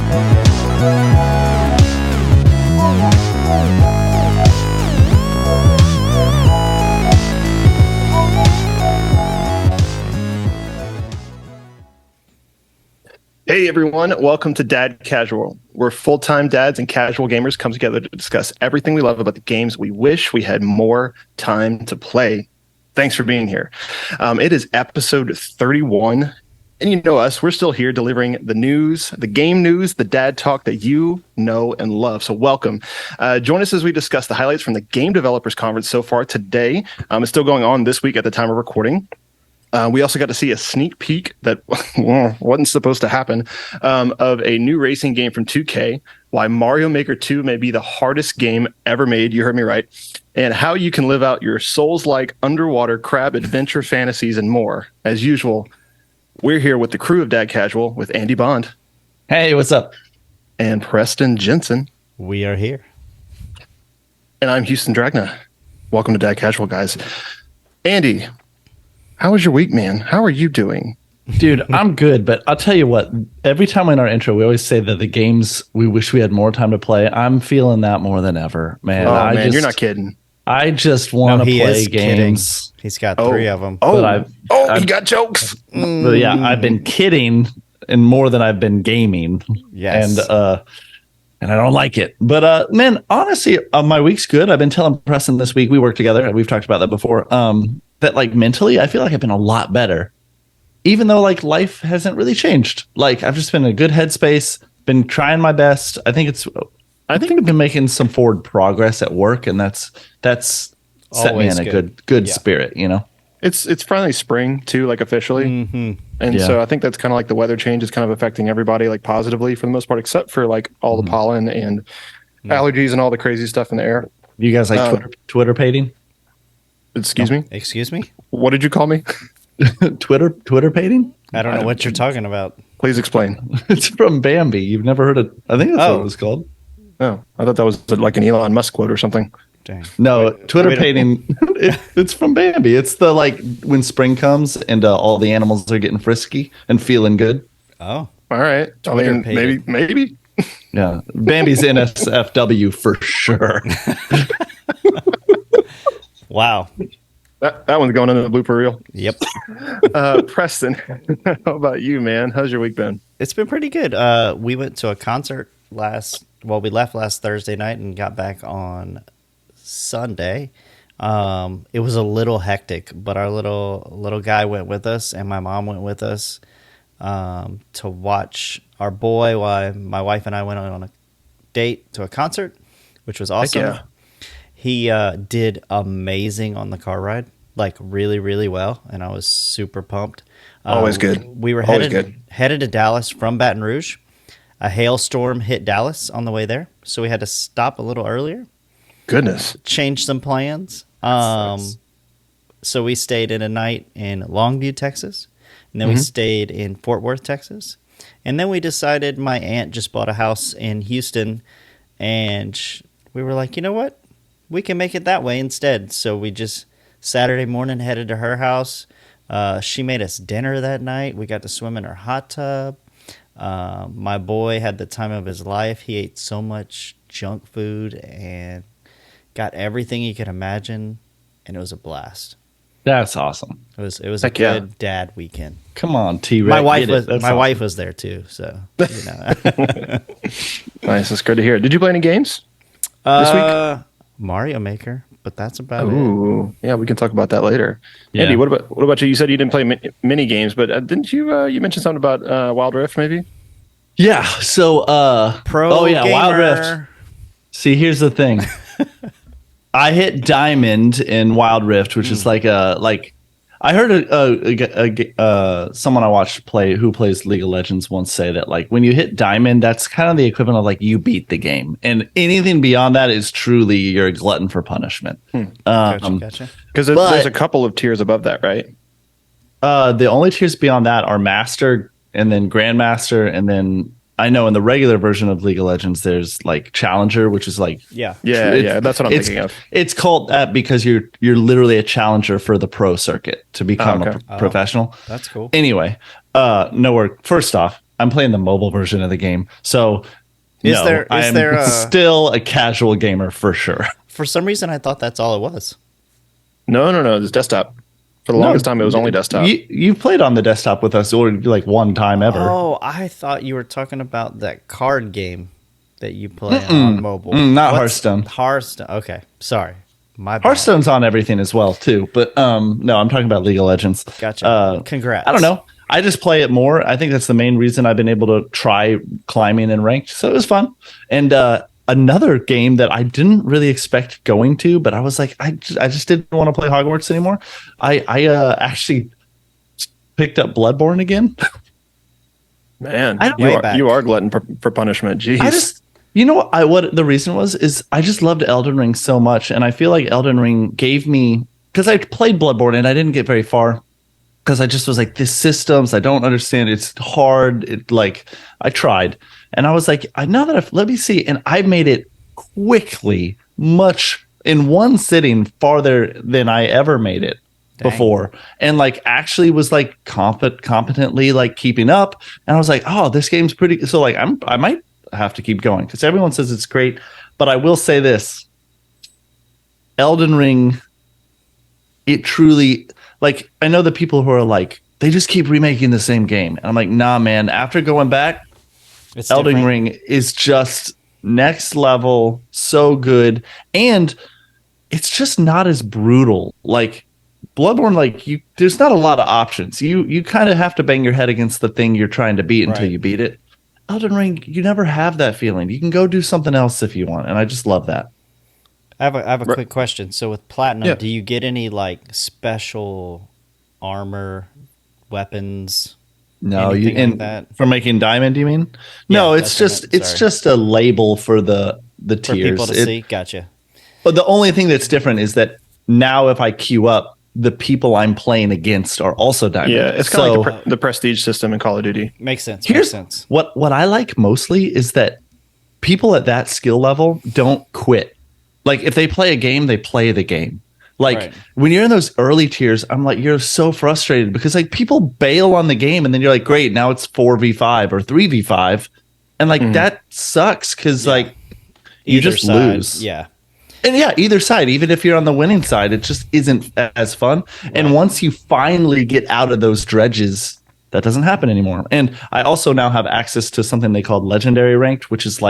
Hey everyone, welcome to Dad Casual. We're full-time dads and casual gamers come together to discuss everything we love about the games we wish we had more time to play. Thanks for being here. It is episode 31, and you know us, we're still here delivering the news, the game news, the dad talk that you know and love. So welcome. Join us as we discuss the highlights from the Game Developers Conference so far today. It's still going on this week at the time of recording. We also got to see a sneak peek that wasn't supposed to happen of a new racing game from 2K, why Mario Maker 2 may be the hardest game ever made, you heard me right, and how you can live out your Souls-like underwater crab adventure fantasies and more. As usual, we're here with the crew of Dad Casual with Andy Bond. Hey, what's up? And Preston Jensen. We are here. And I'm Houston Dragna. Welcome to Dad Casual, guys. Andy, how was your week, man? How are you doing? Dude, I'm good, but I'll tell you what, every time in our intro, we always say that the games we wish we had more time to play. I'm feeling that more than ever, man. Oh, man, you're not kidding. I just want to play games. Kidding. He's got 3 of them. He got jokes. But yeah, I've been kidding and more than I've been gaming. Yes. And I don't like it. But man, honestly, my week's good. I've been telling Preston this week, we work together. We've talked about that before. That like mentally, I feel like I've been a lot better, even though like life hasn't really changed. Like I've just been in a good headspace, been trying my best. I think I've been making some forward progress at work, and that's set me in a good spirit, you know. It's finally spring too, like officially, and so I think that's kind of like the weather change is kind of affecting everybody like positively for the most part, except for like all the pollen and allergies and all the crazy stuff in the air. You guys like Twitter painting? Excuse me? Excuse me? What did you call me? Twitter painting? I don't know what you're talking about. Please explain. It's from Bambi. You've never heard of? I think that's what it was called. Oh, I thought that was like an Elon Musk quote or something. Dang. No, Twitter painting. It's from Bambi. It's the like when spring comes and all the animals are getting frisky and feeling good. Oh, all right. Twitter I mean, maybe. Yeah, Bambi's NSFW for sure. Wow. That one's going into the blooper reel. Yep. Preston, how about you, man? How's your week been? It's been pretty good. We went to a concert we left last Thursday night and got back on Sunday. It was a little hectic, but our little guy went with us, and my mom went with us to watch our boy while my wife and I went on a date to a concert, which was awesome. Heck yeah. He did amazing on the car ride, like really, really well, and I was super pumped. Always good. We were headed to Dallas from Baton Rouge. A hailstorm hit Dallas on the way there, so we had to stop a little earlier. Goodness. Change some plans. So we stayed in a night in Longview, Texas, and then we stayed in Fort Worth, Texas, and then we decided my aunt just bought a house in Houston, and we were like, you know what? We can make it that way instead. So we just Saturday morning headed to her house. She made us dinner that night. We got to swim in her hot tub. My boy had the time of his life. He ate so much junk food and got everything he could imagine, and it was a blast. That's awesome. It was a good dad weekend. Come on, T-Rex. My wife was there too, so you know. Nice. That's good to hear. Did you play any games this week? Mario Maker, but that's about it. Ooh, yeah, we can talk about that later. Yeah. Andy, what about you? You said you didn't play mini games, but didn't you? You mentioned something about Wild Rift, maybe? Yeah. So, gamer. Wild Rift. See, here's the thing. I hit Diamond in Wild Rift, which is like I heard someone I watched who plays League of Legends once say that like when you hit Diamond, that's kind of the equivalent of like you beat the game, and anything beyond that is truly you're a glutton for punishment. Gotcha. Because there's a couple of tiers above that, right? The only tiers beyond that are Master, and then Grandmaster, and then I know in the regular version of League of Legends, there's like Challenger, which is like yeah. That's what I'm thinking of. It's called that because you're literally a challenger for the pro circuit to become a professional. That's cool. Anyway, first off, I'm playing the mobile version of the game. So I'm there still a casual gamer for sure. For some reason, I thought that's all it was. No. It's desktop. For the longest time, it was only desktop. You played on the desktop with us, or like one time ever. Oh, I thought you were talking about that card game that you play on mobile. Not Hearthstone. Hearthstone. Okay, sorry. My bad. Hearthstone's on everything as well too, but no, I'm talking about League of Legends. Gotcha. Congrats. I don't know. I just play it more. I think that's the main reason I've been able to try climbing and ranked. So it was fun. And another game that I didn't really expect going to, but I was like, I just didn't want to play Hogwarts anymore. I actually picked up Bloodborne again. Man, you are glutton for punishment. Jeez. What the reason was is I just loved Elden Ring so much, and I feel like Elden Ring gave me, because I played Bloodborne and I didn't get very far because I just was like, this systems I don't understand. It's hard. I tried, and I was like, let me see, and I made it quickly, much in one sitting, farther than I ever made it before, and actually was competently keeping up, and I was like, oh, this game's pretty. So I might have to keep going because everyone says it's great, but I will say this: Elden Ring, it truly, I know the people who are they just keep remaking the same game, and I'm like, nah, man. After going back, Elden Ring is just next level, so good, and it's just not as brutal. Bloodborne, there's not a lot of options. You kind of have to bang your head against the thing you're trying to beat until you beat it. Elden Ring, you never have that feeling. You can go do something else if you want, and I just love that. I have a quick question. So with Platinum, do you get any special armor, weapons? No, like that? For making diamond, you mean? Yeah, no, it's just a label for the tiers. For people to see? Gotcha. But the only thing that's different is that now if I queue up, the people I'm playing against are also diamond. Yeah, it's kind of like the prestige system in Call of Duty. Makes sense. What I like mostly is that people at that skill level don't quit. If they play a game, they play the game. When you're in those early tiers, I'm you're so frustrated because people bail on the game, and then you're great, now it's 4v5 or 3v5, and that sucks because you just lose. Yeah. And either side, even if you're on the winning side, it just isn't as fun. Right. And once you finally get out of those dredges, that doesn't happen anymore. And I also now have access to something they call legendary ranked, which is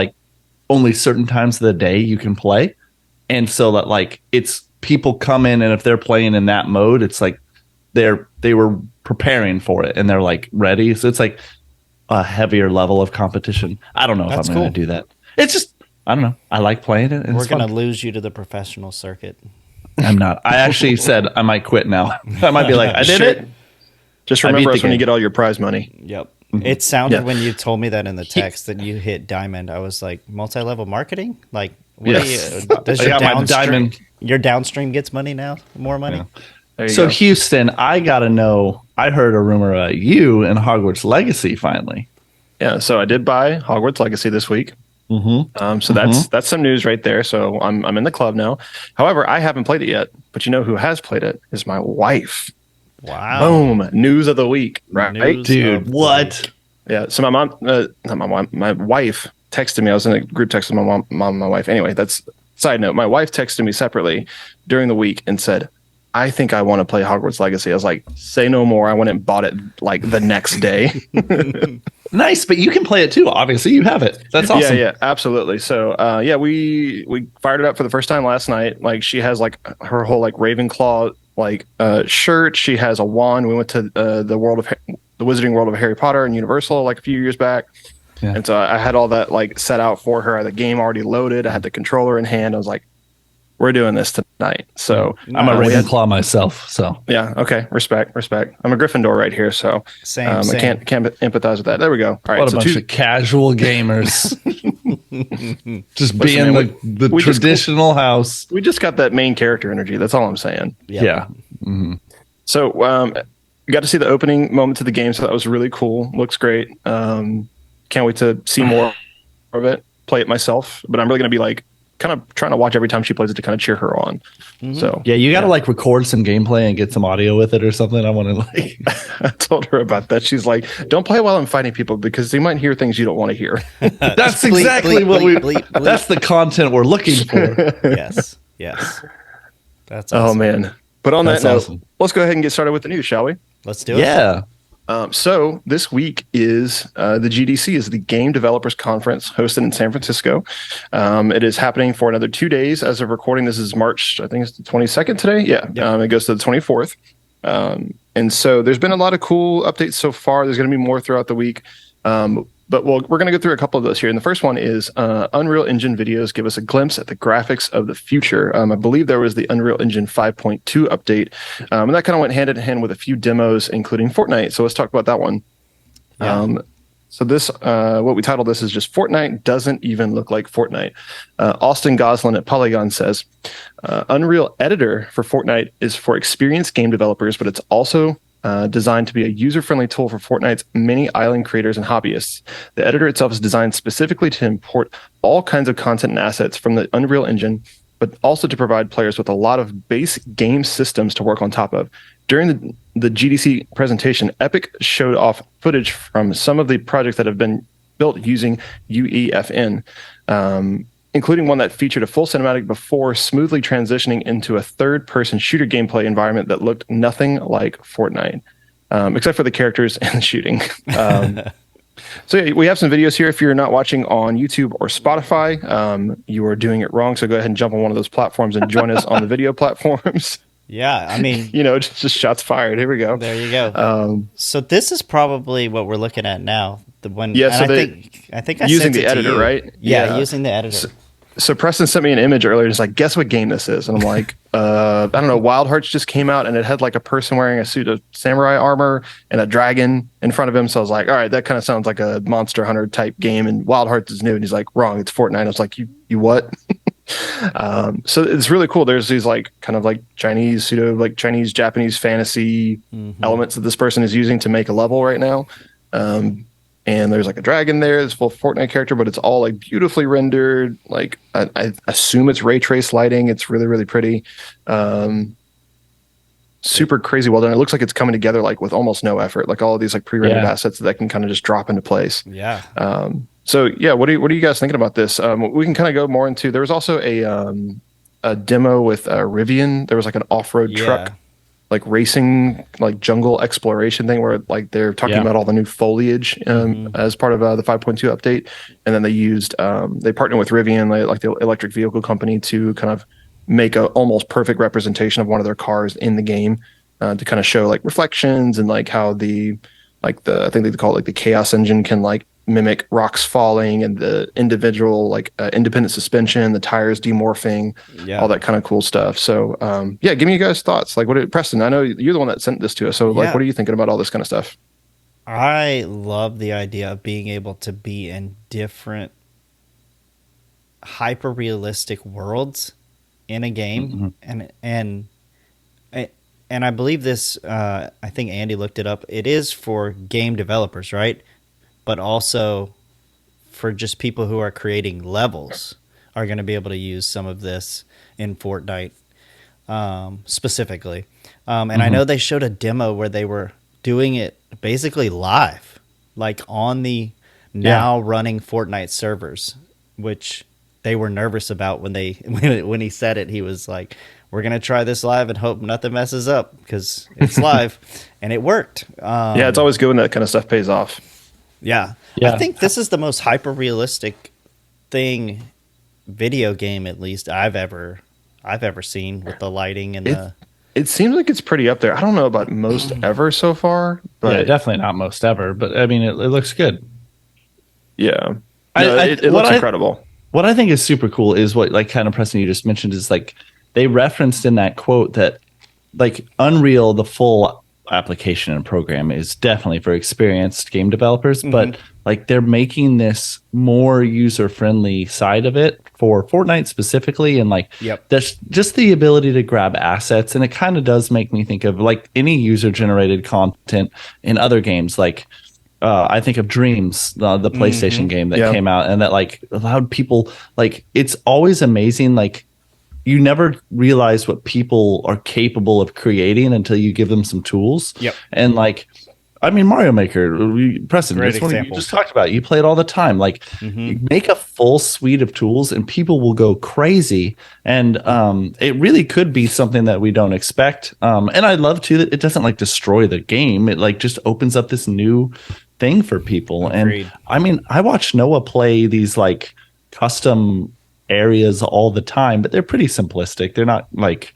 only certain times of the day you can play. And so that it's people come in, and if they're playing in that mode, it's they were preparing for it and they're ready. So it's a heavier level of competition. I don't know if I'm going to do that. It's just, I don't know. I like playing it. We're going to lose you to the professional circuit. I'm not. I actually said I might quit now. I might be I did it. Just remember us when you get all your prize money. Yep. Mm-hmm. It sounded when you told me that in the text that you hit diamond. I was multi-level marketing? What yes. Does your downstream gets money now? More money? Yeah. So go. Houston, I got to know, I heard a rumor about you and Hogwarts Legacy finally. Yeah, so I did buy Hogwarts Legacy this week. Mm-hmm. So that's some news right there. So I'm in the club now. However, I haven't played it yet. But you know who has played it is my wife. Wow! Boom! News of the week, right, dude? What? Yeah. So my mom, not my mom, my wife texted me. I was in a group text with my mom, and my wife. Anyway, that's side note. My wife texted me separately during the week and said, I think I want to play Hogwarts Legacy. I was like, say no more. I went and bought it the next day. Nice, but you can play it too. Obviously, you have it. That's awesome. Yeah, absolutely. So, we fired it up for the first time last night. She has her whole Ravenclaw shirt. She has a wand. We went to the Wizarding World of Harry Potter and Universal a few years back. Yeah. And so I had all that set out for her. The game already loaded. I had the controller in hand. I was like, we're doing this tonight. So I'm a Ravenclaw myself. So yeah. Okay. Respect. I'm a Gryffindor right here. So same. I can't empathize with that. There we go. All right. What a bunch of casual gamers. Just being the traditional house. We just got that main character energy. That's all I'm saying. Yep. Yeah. Mm-hmm. So got to see the opening moments of the game. So that was really cool. Looks great. Can't wait to see more of it, play it myself. But I'm really going to be kind of trying to watch every time she plays it to kind of cheer her on. So yeah, you got to like record some gameplay and get some audio with it or something. I want to like. I told her about that. She's like, "Don't play while I'm fighting people because they might hear things you don't want to hear." That's Bleep, exactly bleep, what bleep, bleep, bleep. That's the content we're looking for. Yes. That's Oh awesome. man! But on That's that note, awesome. let's go ahead and get started with the news, shall we? Let's do it. Yeah. So this week is the GDC, is the Game Developers Conference hosted in San Francisco. It is happening for another 2 days. As of recording, this is March, I think it's the 22nd today. Yeah, Yep. it goes to the 24th. And so there's been a lot of cool updates so far. There's going to be more throughout the week. But we're going to go through a couple of those here. And the first one is Unreal Engine videos give us a glimpse at the graphics of the future. I believe there was the Unreal Engine 5.2 update. And that kind of went hand in hand with a few demos, including Fortnite. So let's talk about that one. Yeah. So this, what we titled this is just Fortnite doesn't even look like Fortnite. Austin Goslin at Polygon says, Unreal Editor for Fortnite is for experienced game developers, but it's also designed to be a user-friendly tool for Fortnite's many island creators and hobbyists. The editor itself is designed specifically to import all kinds of content and assets from the Unreal Engine, but also to provide players with a lot of base game systems to work on top of. During the GDC presentation, Epic showed off footage from some of the projects that have been built using UEFN, including one that featured a full cinematic before smoothly transitioning into a third-person shooter gameplay environment that looked nothing like Fortnite, except for the characters and the shooting. So yeah, we have some videos here. If you're not watching on YouTube or Spotify, you are doing it wrong. So go ahead and jump on one of those platforms and join us on the video platforms. Yeah. I mean, just shots fired. Here we go. there you go. So this is probably what we're looking at now. The one. Yeah, so I think I using sent it the to editor, you. right? Yeah, using the editor. So Preston sent me an image earlier. He's like, guess what game this is? And I'm like, I don't know. Wild Hearts just came out and it had like a person wearing a suit of samurai armor and a dragon in front of him. So I was like, all right, that kind of sounds like a Monster Hunter type game. And Wild Hearts is new. And he's like, wrong, it's Fortnite. I was like, you what? So it's really cool. There's these like kind of like Chinese, pseudo like Chinese, Japanese fantasy elements that this person is using to make a level right now. And there's like a dragon there, this full Fortnite character, but it's all like beautifully rendered. Like I assume it's ray trace lighting. It's really, really pretty. Super crazy well done. It looks like it's coming together like with almost no effort. Like all of these like pre-rendered assets that can kind of just drop into place. Yeah. So yeah, what are you guys thinking about this? We can kind of go more into. There was also a demo with Rivian. There was like an off-road truck, like racing, like jungle exploration thing where like they're talking about all the new foliage as part of the 5.2 update. And then they used, they partnered with Rivian, like the electric vehicle company, to kind of make a almost perfect representation of one of their cars in the game to kind of show like reflections and like how I think they call it like the chaos engine can like mimic rocks falling and the individual like independent suspension, the tires demorphing, all that kind of cool stuff. So give me you guys thoughts. Like Preston, I know you're the one that sent this to us. So like, what are you thinking about all this kind of stuff? I love the idea of being able to be in different hyper realistic worlds in a game. And I believe this, I think Andy looked it up. It is for game developers, right? But also for just people who are creating levels are going to be able to use some of this in Fortnite specifically. And I know they showed a demo where they were doing it basically live, like on the now running Fortnite servers, which they were nervous about when he said it. He was like, we're going to try this live and hope nothing messes up because it's live. And it worked. It's always good when that kind of stuff pays off. Yeah. I think this is the most hyper realistic video game, at least I've ever seen, with the lighting and it seems like it's pretty up there. I don't know about most ever so far, but definitely not most ever. But I mean, it looks good. Yeah, it looks incredible. What I think is super cool is what, like, kind of Preston, you just mentioned, is like they referenced in that quote that like Unreal, the full application and program, is definitely for experienced game developers, but like they're making this more user-friendly side of it for Fortnite specifically, and like there's just the ability to grab assets, and it kind of does make me think of like any user-generated content in other games. Like I think of Dreams, the PlayStation game that came out, and that like allowed people, like, it's always amazing. Like, you never realize what people are capable of creating until you give them some tools. Yep. And like, I mean, Mario Maker, Preston, Great it's one you example. just talked about. You play it all the time. Like, you make a full suite of tools, and people will go crazy. And it really could be something that we don't expect. And I love too that it doesn't like destroy the game. It like just opens up this new thing for people. Agreed. And I mean, I watch Noah play these like custom areas all the time, but they're pretty simplistic. They're not like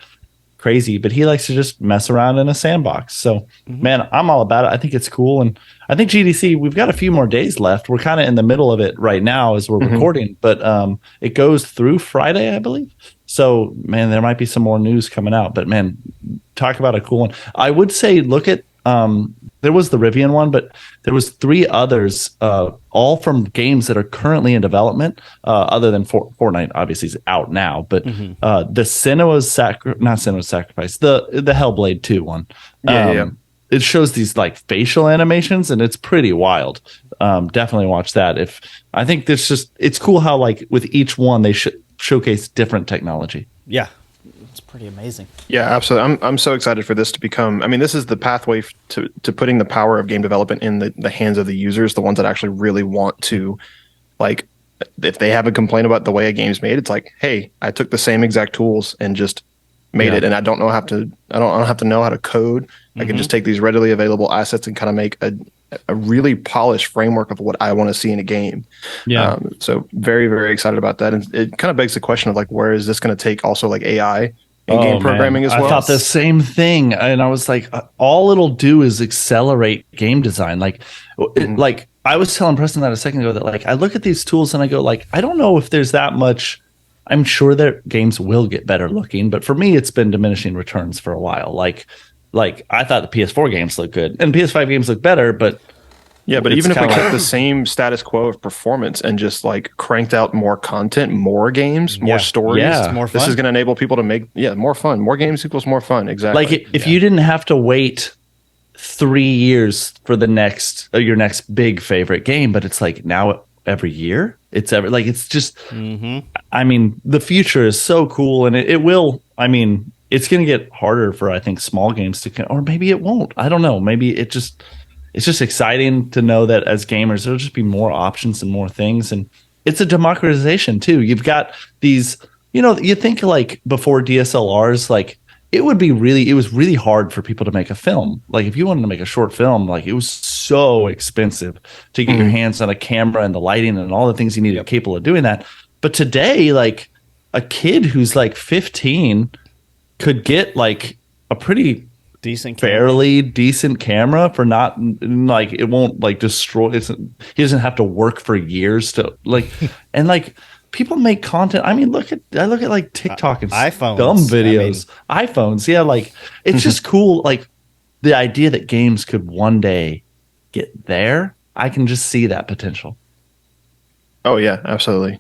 crazy, but he likes to just mess around in a sandbox. So man, I'm all about it. I think it's cool. And I think GDC, we've got a few more days left. We're kind of in the middle of it right now as we're recording, but it goes through Friday, I believe. So man, there might be some more news coming out, but man, talk about a cool one. I would say look at there was the Rivian one, but there was 3 others, all from games that are currently in development, other than Fortnite obviously is out now, but the Senua's Sacrifice, the Hellblade 2 one. It shows these like facial animations, and it's pretty wild. Definitely watch that. I think it's cool how like with each one they showcase different technology. Yeah. It's pretty amazing. Yeah, absolutely. I'm so excited for this to become. I mean, this is the pathway to putting the power of game development in the hands of the users, the ones that actually really want to, like, if they have a complaint about the way a game's made, it's like, hey, I took the same exact tools and just made it, and I don't have to know how to code. I can just take these readily available assets and kind of make a really polished framework of what I want to see in a game. Yeah. So very, very excited about that. And it kind of begs the question of like, where is this going to take also like AI and game programming as well? I thought the same thing. And I was like, all it'll do is accelerate game design. Like, like I was telling Preston that a second ago that like, I look at these tools and I go like, I don't know if there's that much. I'm sure that games will get better looking, but for me, it's been diminishing returns for a while. Like I thought the PS4 games look good and PS5 games look better, but yeah, but even if we kept the same status quo of performance and just like cranked out more content, more games, more stories, more fun. This is going to enable people to make more fun. More games equals more fun. Exactly. Like if you didn't have to wait 3 years for the next your next big favorite game, but it's like now every year, it's just. I mean, the future is so cool, and it will. I mean, it's going to get harder for I think small games to, or maybe it won't. I don't know. Maybe it's just exciting to know that as gamers, there'll just be more options and more things. And it's a democratization too. You've got these, you think like before DSLRs, like it was really hard for people to make a film. Like if you wanted to make a short film, like it was so expensive to get your hands on a camera and the lighting and all the things you needed capable of doing that. But today, like a kid who's like 15 could get like a pretty fairly decent camera for not like it won't like destroy. He doesn't have to work for years to like and like people make content. I mean, I look at like TikTok and iPhones, dumb videos, iPhones. Yeah, like it's just cool. Like the idea that games could one day get there. I can just see that potential. Oh yeah, absolutely.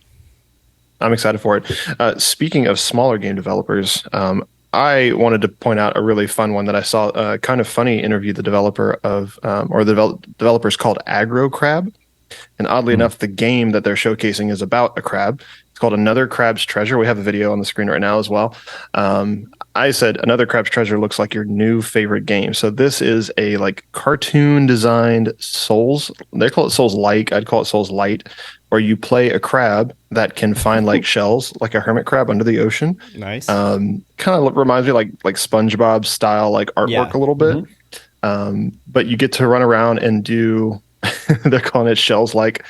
I'm excited for it. Speaking of smaller game developers, I wanted to point out a really fun one that I saw. Kind of funny interview the developer of, or the developers called Aggro Crab, and oddly enough, the game that they're showcasing is about a crab. It's called Another Crab's Treasure. We have a video on the screen right now as well. I said Another Crab's Treasure looks like your new favorite game. So this is a like cartoon designed Souls. They call it Souls-like. I'd call it Souls-light, where you play a crab that can find like shells, like a hermit crab under the ocean. Nice. Kind of reminds me like SpongeBob style, like artwork a little bit. But you get to run around and do, they're calling it shells-like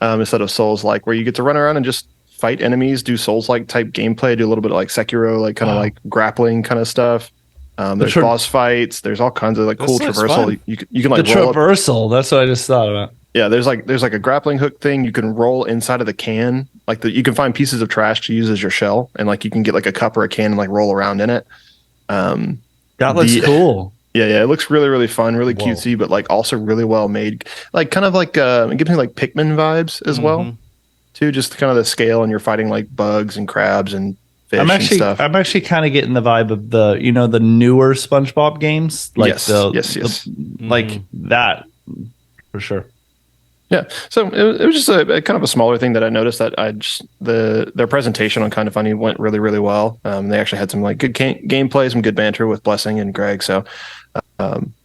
instead of Souls-like, where you get to run around and just fight enemies, do Souls-like type gameplay, do a little bit of like Sekiro, like kind of like grappling kind of stuff. There's boss fights. There's all kinds of like cool traversal. You can like the traversal. That's what I just thought about. Yeah, there's like a grappling hook thing. You can roll inside of the can. Like you can find pieces of trash to use as your shell, and like you can get like a cup or a can and like roll around in it. That looks cool. Yeah, it looks really, really fun, really cutesy, but like also really well made. Like kind of like it gives me like Pikmin vibes as well, too. Just kind of the scale, and you're fighting like bugs and crabs and fish and stuff. I'm actually kind of getting the vibe of the the newer SpongeBob games, like yes. like that for sure. Yeah, so it was just a kind of a smaller thing that I noticed that their presentation on Kind of Funny went really really well. They actually had some like good gameplay, some good banter with Blessing and Greg. So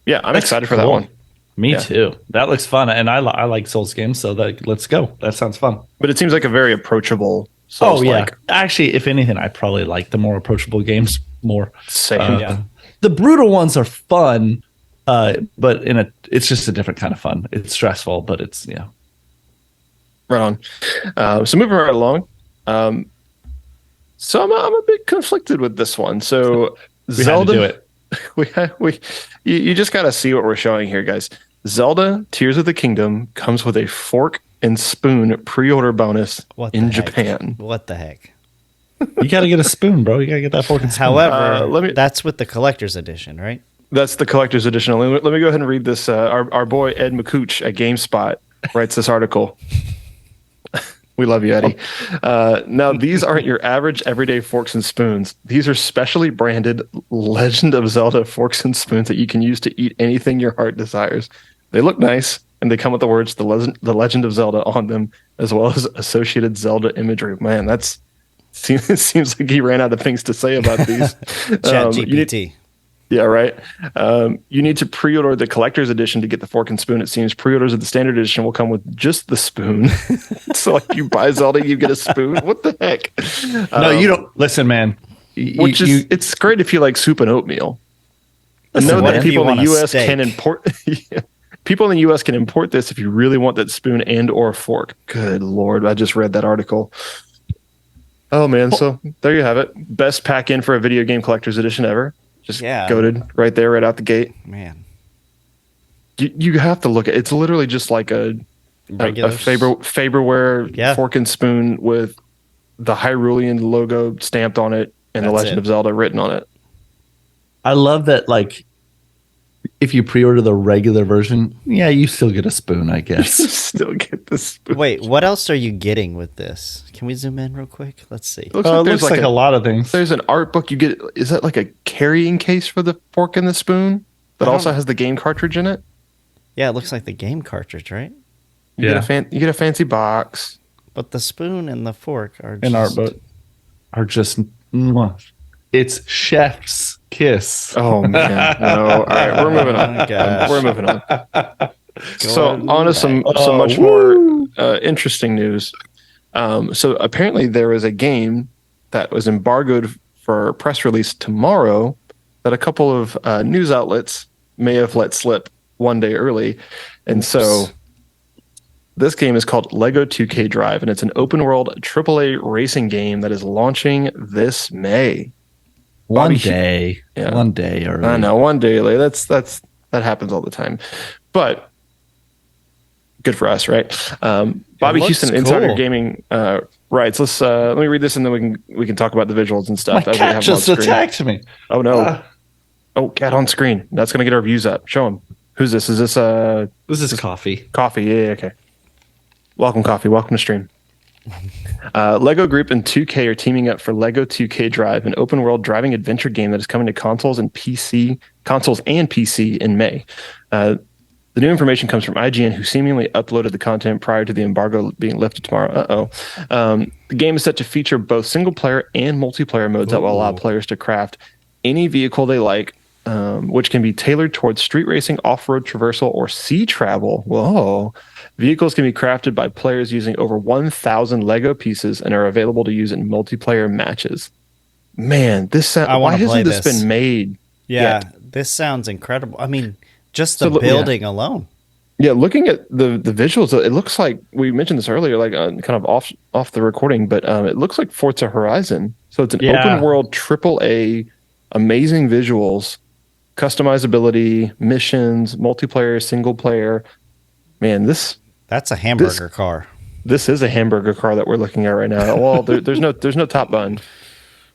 yeah, I'm That's excited for that one. Me Yeah. too. That looks fun, and I like Souls games, so let's go. That sounds fun. But it seems like a very approachable Oh yeah, Souls-like. actually, if anything, I probably like the more approachable games more. Same. Yeah, the brutal ones are fun, but it's just a different kind of fun. It's stressful, but it's Right on. So moving right along. So I'm a bit conflicted with this one. So we Zelda, had to do it. you just got to see what we're showing here, guys. Zelda Tears of the Kingdom comes with a fork and spoon pre-order bonus in Japan. What the heck? You got to get a spoon, bro. You got to get that fork and spoon. However, that's with the collector's edition, right? That's the collector's edition. Let me go ahead and read this. Our boy Ed McCooch at GameSpot writes this article. We love you, Eddie. Now, these aren't your average everyday forks and spoons. These are specially branded Legend of Zelda forks and spoons that you can use to eat anything your heart desires. They look nice, and they come with the words "The Legend of Zelda" on them, as well as associated Zelda imagery. Man, seems like he ran out of things to say about these. Chat GPT. Yeah, right. You need to pre-order the collector's edition to get the fork and spoon. It seems pre-orders of the standard edition will come with just the spoon. So like you buy Zelda, you get a spoon. What the heck? No, you don't. Listen, man. It's great if you like soup and oatmeal. I know that people in the U.S. can import. People in the U.S. can import this if you really want that spoon and or fork. Good Lord, I just read that article. Oh man, so there you have it. Best pack in for a video game collector's edition ever. Just goated right there, right out the gate. Man, you have to look at it's literally just like a Faberware fork and spoon with the Hyrulean logo stamped on it and the Legend of Zelda written on it. I love that. Like, if you pre-order the regular version, you still get a spoon, I guess. You still get the spoon. Wait, what else are you getting with this? Can we zoom in real quick? Let's see. It looks like a lot of things. There's an art book you get. Is that like a carrying case for the fork and the spoon that also has the game cartridge in it? Yeah, it looks like the game cartridge, right? You get a fancy box. But the spoon and the fork are an art book are just it's chef's kiss. Oh man, no! All right, we're moving on. We're moving on. So on to some much more interesting news. So apparently there is a game that was embargoed for press release tomorrow that a couple of news outlets may have let slip one day early, and so this game is called Lego 2K Drive, and it's an open world AAA racing game that is launching this May. One day early. I know, one day late. That happens all the time, but good for us, right? Bobby Houston, cool. Insider Gaming writes. Let me read this, and then we can talk about the visuals and stuff. My cat just attacked me. Oh no! Cat on screen. That's gonna get our views up. Show him. Who's this? Is this This is Coffee. Coffee. Yeah. Okay. Welcome, Coffee. Welcome to stream. Lego Group and 2K are teaming up for Lego 2K Drive, an open-world driving adventure game that is coming to consoles and PC in May. The new information comes from IGN, who seemingly uploaded the content prior to the embargo being lifted tomorrow. The game is set to feature both single-player and multiplayer modes that will allow players to craft any vehicle they like, which can be tailored towards street racing, off-road traversal, or sea travel. Whoa. Vehicles can be crafted by players using over 1,000 Lego pieces and are available to use in multiplayer matches. Man, why hasn't this been made yet? This sounds incredible. I mean, just the building alone. Yeah, looking at the visuals, it looks like, we mentioned this earlier, like kind of off the recording, but it looks like Forza Horizon. So it's an open world AAA, amazing visuals, customizability, missions, multiplayer, single player. Man, that's a hamburger car. This is a hamburger car that we're looking at right now. Well, there's no top bun,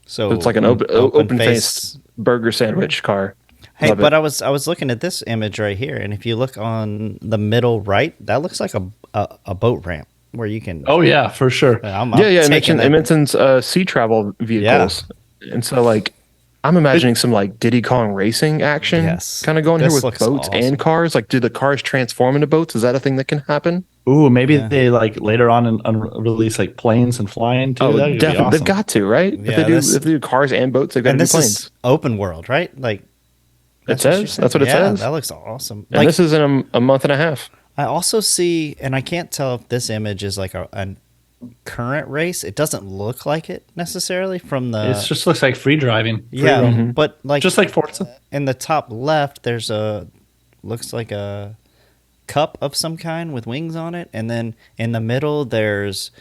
so it's like an open faced burger sandwich car. Hey, I was looking at this image right here, and if you look on the middle right, that looks like a boat ramp where you can. Oh yeah, for sure. It mentions sea travel vehicles, and so like I'm imagining some like Diddy Kong racing action kind of going here with boats and cars. Like, do the cars transform into boats? Is that a thing that can happen? Ooh, maybe Yeah. they like later on release like planes and flying too. Oh, That would be definitely. awesome. They've got to, right? Yeah, If they do cars and boats, they've got to and do this planes. is open world, right? Like It that's what you're says. saying. That's what it Yeah, says. that looks awesome. And this is in a month and a half. I also see, and I can't tell if this image is like a current race. It doesn't look like it necessarily from the. It just looks like free driving. Free Yeah, roam. but like Just like Forza. in the top left, there's looks like a cup of some kind with wings on it, and then in the middle there's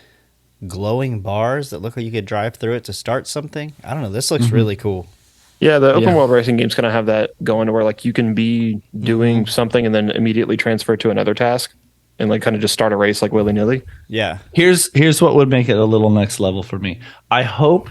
glowing bars that look like you could drive through it to start something. I don't know. This looks really cool. Yeah, the open Yeah. world racing games kind of have that going to where like you can be doing something and then immediately transfer to another task and like kind of just start a race like willy nilly. Yeah, Here's what would make it a little next level for me. I hope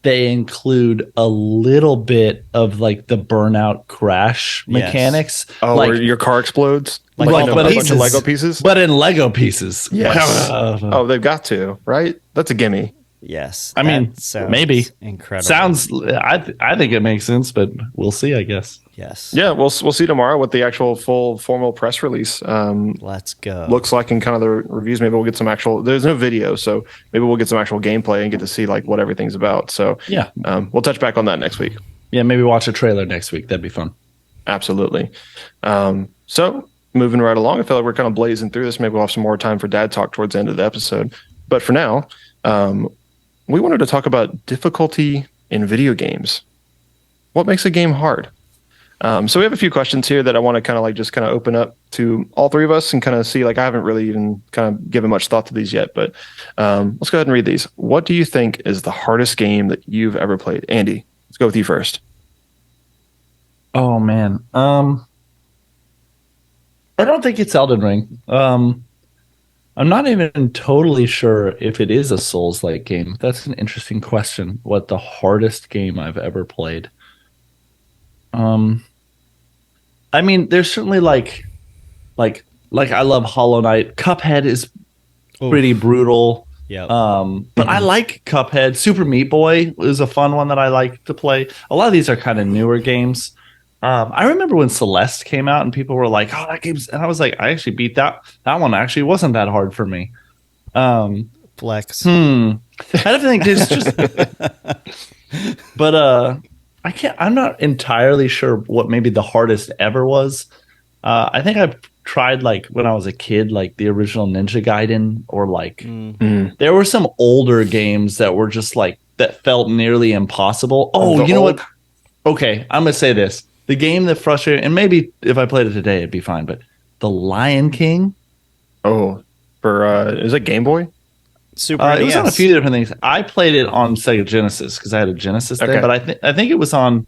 they include a little bit of like the burnout crash Yes. mechanics. Oh, like, where your car explodes? Like Like Lego a bunch pieces. of Lego pieces? but in Lego pieces. Yes. Uh, Oh, they've got to, right? That's a gimme. yes. I mean, that sounds maybe. incredible. Sounds. I think it makes sense, but we'll see. I guess. yes. Yeah, we'll see tomorrow what the actual full formal press release Let's go. looks like and kind of the reviews. Maybe we'll get some actual. There's no video, so maybe we'll get some actual gameplay and get to see like what everything's about. So Yeah. we'll touch back on that next week. Yeah. Maybe watch a trailer next week. That'd be fun. Absolutely. So moving right along, I feel like we're kind of blazing through this. Maybe we'll have some more time for dad talk towards the end of the episode. But for now, we wanted to talk about difficulty in video games. What makes a game hard? So we have a few questions here that I want to kind of like just kind of open up to all three of us and kind of see, like, I haven't really even kind of given much thought to these yet, but let's go ahead and read these. What do you think is the hardest game that you've ever played? Andy, let's go with you first. Oh man. I don't think it's Elden Ring. I'm not even totally sure if it is a Souls-like game. That's an interesting question. What the hardest game I've ever played? I mean, there's certainly like I love Hollow Knight. Cuphead is pretty brutal. Yeah. But I like Cuphead. Super Meat Boy is a fun one that I like to play. A lot of these are kind of newer games. I remember when Celeste came out and people were like, "Oh, that game's," and I was like, "I actually beat that. That one actually wasn't that hard for me." Flex. I don't think there's just, but I can't. I'm not entirely sure what maybe the hardest ever was. I think I've tried like when I was a kid, like the original Ninja Gaiden, or like there were some older games that were just like that felt nearly impossible. Oh, The you know old- what? Okay, I'm gonna say this. The game that frustrated, and maybe if I played it today, it'd be fine. But The Lion King, Oh, for is it Game Boy? Super it was on a NES. few different things. I played it on Sega Genesis because I had a Genesis Okay. there, but I think it was on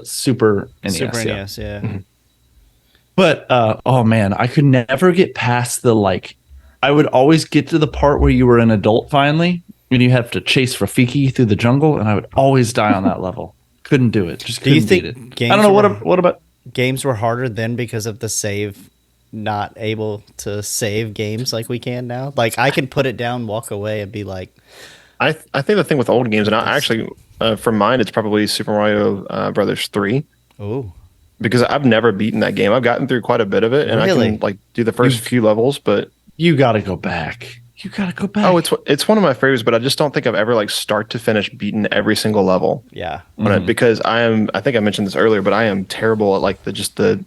Super NES. Super yeah. NES, yeah. But oh man, I could never get past the like. I would always get to the part where you were an adult finally, and you have to chase Rafiki through the jungle, and I would always die on that level. Couldn't do it. Just Do you couldn't think beat it. games I don't know were- what about. Games were harder then because of the save, not able to save games like we can now. Like I can put it down, walk away, and be like, I think the thing with old games, and I actually for mine, it's probably Super Mario Brothers 3. "Oh, Because I've never beaten that game. I've gotten through quite a bit of it, and I Really? can like do the first few levels. But You got to go back. You got to go back. oh, it's one of my favorites. But I just don't think I've ever like start to finish beaten every single level yeah, on it, because I think I mentioned this earlier, but I am terrible at like the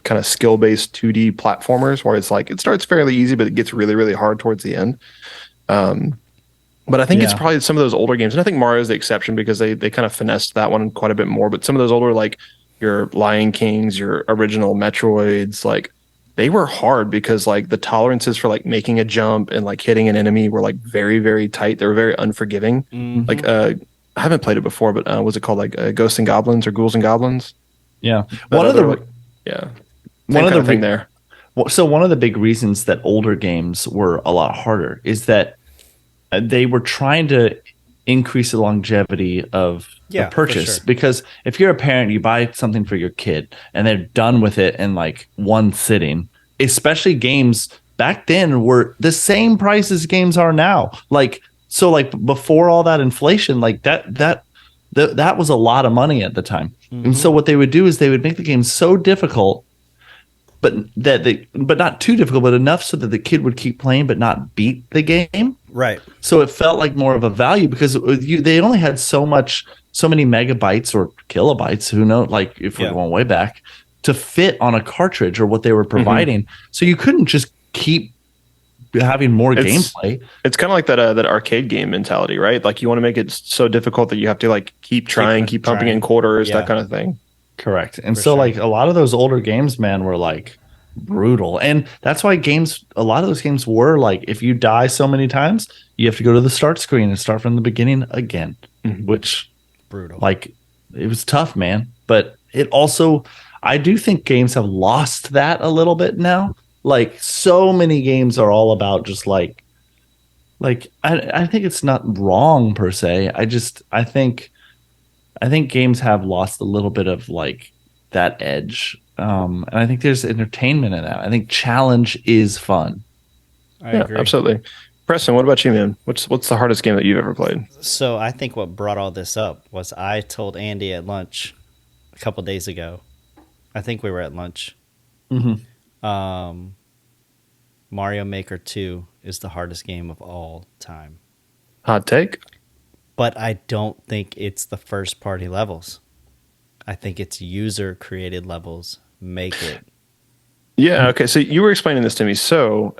kind of skill based 2D platformers where it's like it starts fairly easy, but it gets really really hard towards the end. But I think it's Yeah. probably some of those older games, and I think Mario's the exception because they kind of finessed that one quite a bit more. But some of those older, like your Lion Kings, your original Metroids, like they were hard because like the tolerances for like making a jump and like hitting an enemy were like very very tight. They were very unforgiving. Like I haven't played it before, but was it called like Ghosts and Goblins or Ghouls and Goblins? yeah. That One of other, the like, yeah, one of the thing there. So one of the big reasons that older games were a lot harder is that they were trying to increase the longevity of Yeah, the for purchase. sure. Because if you're a parent, you buy something for your kid and they're done with it in like one sitting. Especially games back then were the same price as games are now. Like so, like before all that inflation, like that was a lot of money at the time. And so what they would do is they would make the game so difficult but but not too difficult, but enough so that the kid would keep playing but not beat the game. Right. So it felt like more of a value because they only had so many megabytes or kilobytes, who knows, like if we're going way back, to fit on a cartridge or what they were providing. So you couldn't just keep having more gameplay. It's kind of like that arcade game mentality, right? Like you want to make it so difficult that you have to like keep trying, keep pumping in quarters, that kind of thing. Correct. And so like a lot of those older games, man, were like brutal. And that's why a lot of those games were like, if you die so many times, you have to go to the start screen and start from the beginning again, which brutal. Like it was tough, man. But it also, I do think games have lost that a little bit now. Like so many games are all about just like I think it's not wrong per se. I think games have lost a little bit of like that edge. And I think there's entertainment in that. I think challenge is fun. I agree. Absolutely. Preston, what about you, man? What's the hardest game that you've ever played? So I think what brought all this up was I told Andy at lunch a couple days ago. I think we were at lunch. Mario Maker 2 is the hardest game of all time. Hot take? But I don't think it's the first party levels. I think it's user created levels make it. Yeah, okay. So you were explaining this to me. So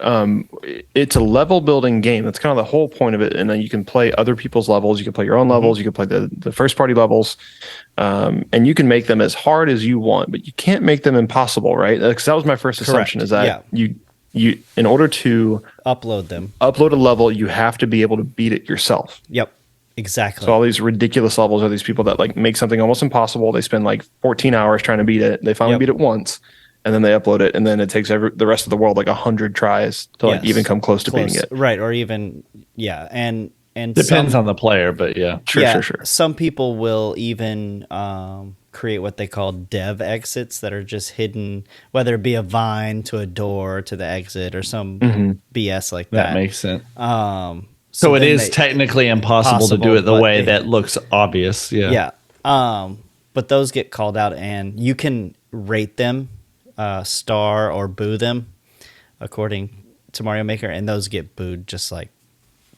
it's a level building game. That's kind of the whole point of it. And then you can play other people's levels. You can play your own levels. You can play the first party levels. And you can make them as hard as you want, but you can't make them impossible, right? Because that was my first assumption, is that you in order to upload a level, you have to be able to beat it yourself. Yep. Exactly. So all these ridiculous levels are these people that like make something almost impossible. They spend like 14 hours trying to beat it. They finally beat it once, and then they upload it, and then it takes the rest of the world like 100 tries to like even come close to beating it. Right, or even and depends on the player, but sure. Some people will even create what they call dev exits that are just hidden, whether it be a vine to a door to the exit or some BS like that. That makes sense. So it is technically impossible to do it the way that looks obvious. Yeah. But those get called out, and you can rate them, star or boo them, according to Mario Maker, and those get booed just like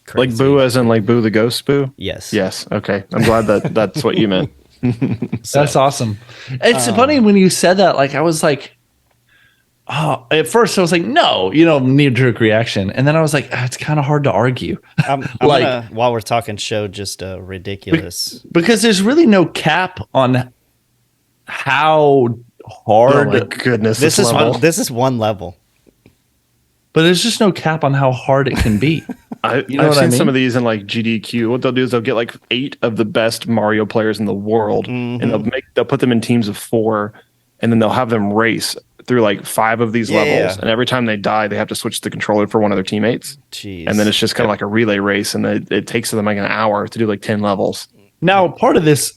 crazy. Like boo as in like boo the ghost boo? Yes. Yes. Okay. I'm glad that's what you meant. That's awesome. It's funny when you said that, like I was like, oh, at first I was like, no, knee-jerk reaction. And then I was like, it's kind of hard to argue. I'm like, gonna, while we're talking, show just a ridiculous. Because there's really no cap on how hard. Oh my goodness. This is one level. But there's just no cap on how hard it can be. I've seen some of these in like GDQ. What they'll do is they'll get like 8 of the best Mario players in the world, and they'll put them in teams of 4, and then they'll have them race through like 5 of these levels. And every time they die, they have to switch the controller for one of their teammates. Jeez. And then it's just kind of like a relay race, and it takes them like an hour to do like 10 levels. Now, part of this,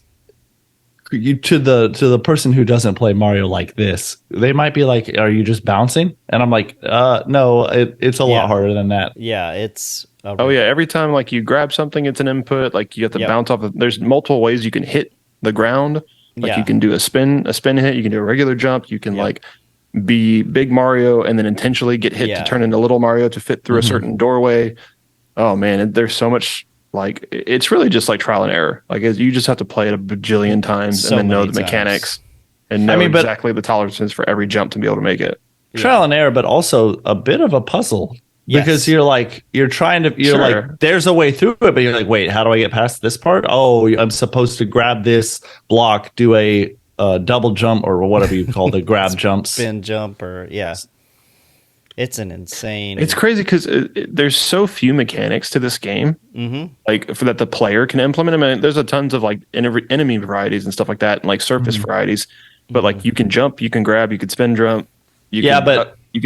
to the person who doesn't play Mario like this, they might be like, "Are you just bouncing?" And I'm like, "No, it's a lot harder than that." Yeah, it's. Every time like you grab something, it's an input. Like you have to bounce off of. There's multiple ways you can hit the ground. Like you can do a spin hit. You can do a regular jump. You can like be big Mario and then intentionally get hit to turn into little Mario to fit through a certain doorway. Oh man, there's so much. Like it's really just like trial and error. Like you just have to play it a bajillion times and then know the mechanics and know exactly the tolerances for every jump to be able to make it. Trial and error, but also a bit of a puzzle because you're like there's a way through it, but you're like, wait, how do I get past this part? Oh, I'm supposed to grab this block, do a double jump or whatever you call the grab jumps, spin jump, or It's an insane. It's crazy because there's so few mechanics to this game, like for that the player can implement. I mean, there's a tons of like enemy varieties and stuff like that, and like surface varieties. But like you can jump, you can grab, you can spin jump. You can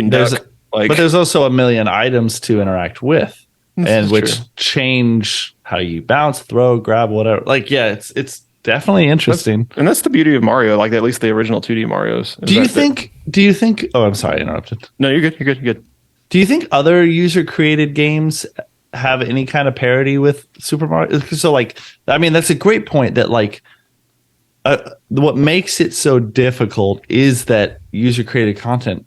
duck. But there's also a million items to interact with, and which change how you bounce, throw, grab, whatever. Like it's definitely interesting. That's the beauty of Mario, like at least the original 2D Marios. Do you think oh, I'm sorry, I interrupted. No, you're good. Do you think other user created games have any kind of parity with Super Mario? So like, I mean, that's a great point that like what makes it so difficult is that user created content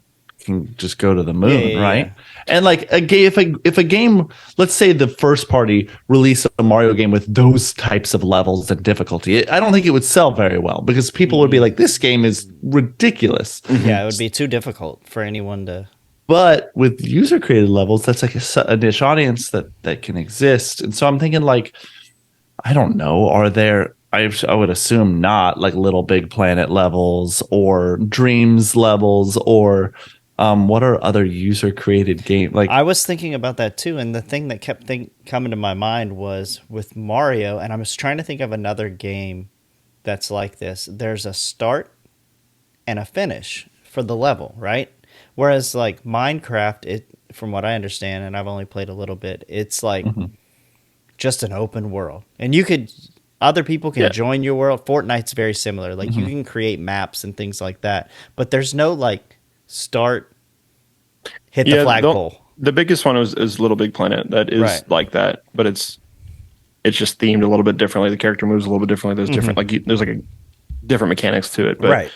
can just go to the moon, Yeah, right? yeah. And like if a game, let's say the first party released a Mario game with those types of levels and difficulty, I don't think it would sell very well because people would be like, this game is ridiculous. Yeah, it would be too difficult for anyone to. But with user created levels, that's like a niche audience that can exist. And so I'm thinking like, I don't know, are there, I would assume not like Little Big Planet levels or Dreams levels or what are other user created games? Like I was thinking about that too, and the thing that kept coming to my mind was with Mario, and I was trying to think of another game that's like this. There's a start and a finish for the level, right? Whereas like Minecraft, from what I understand, and I've only played a little bit, it's like just an open world, and other people can join your world. Fortnite's very similar. Like you can create maps and things like that, but there's no like start, hit the flagpole. The biggest one is Little Big Planet. That is like that, but it's just themed a little bit differently. The character moves a little bit differently. There's different there's like a different mechanics to it, but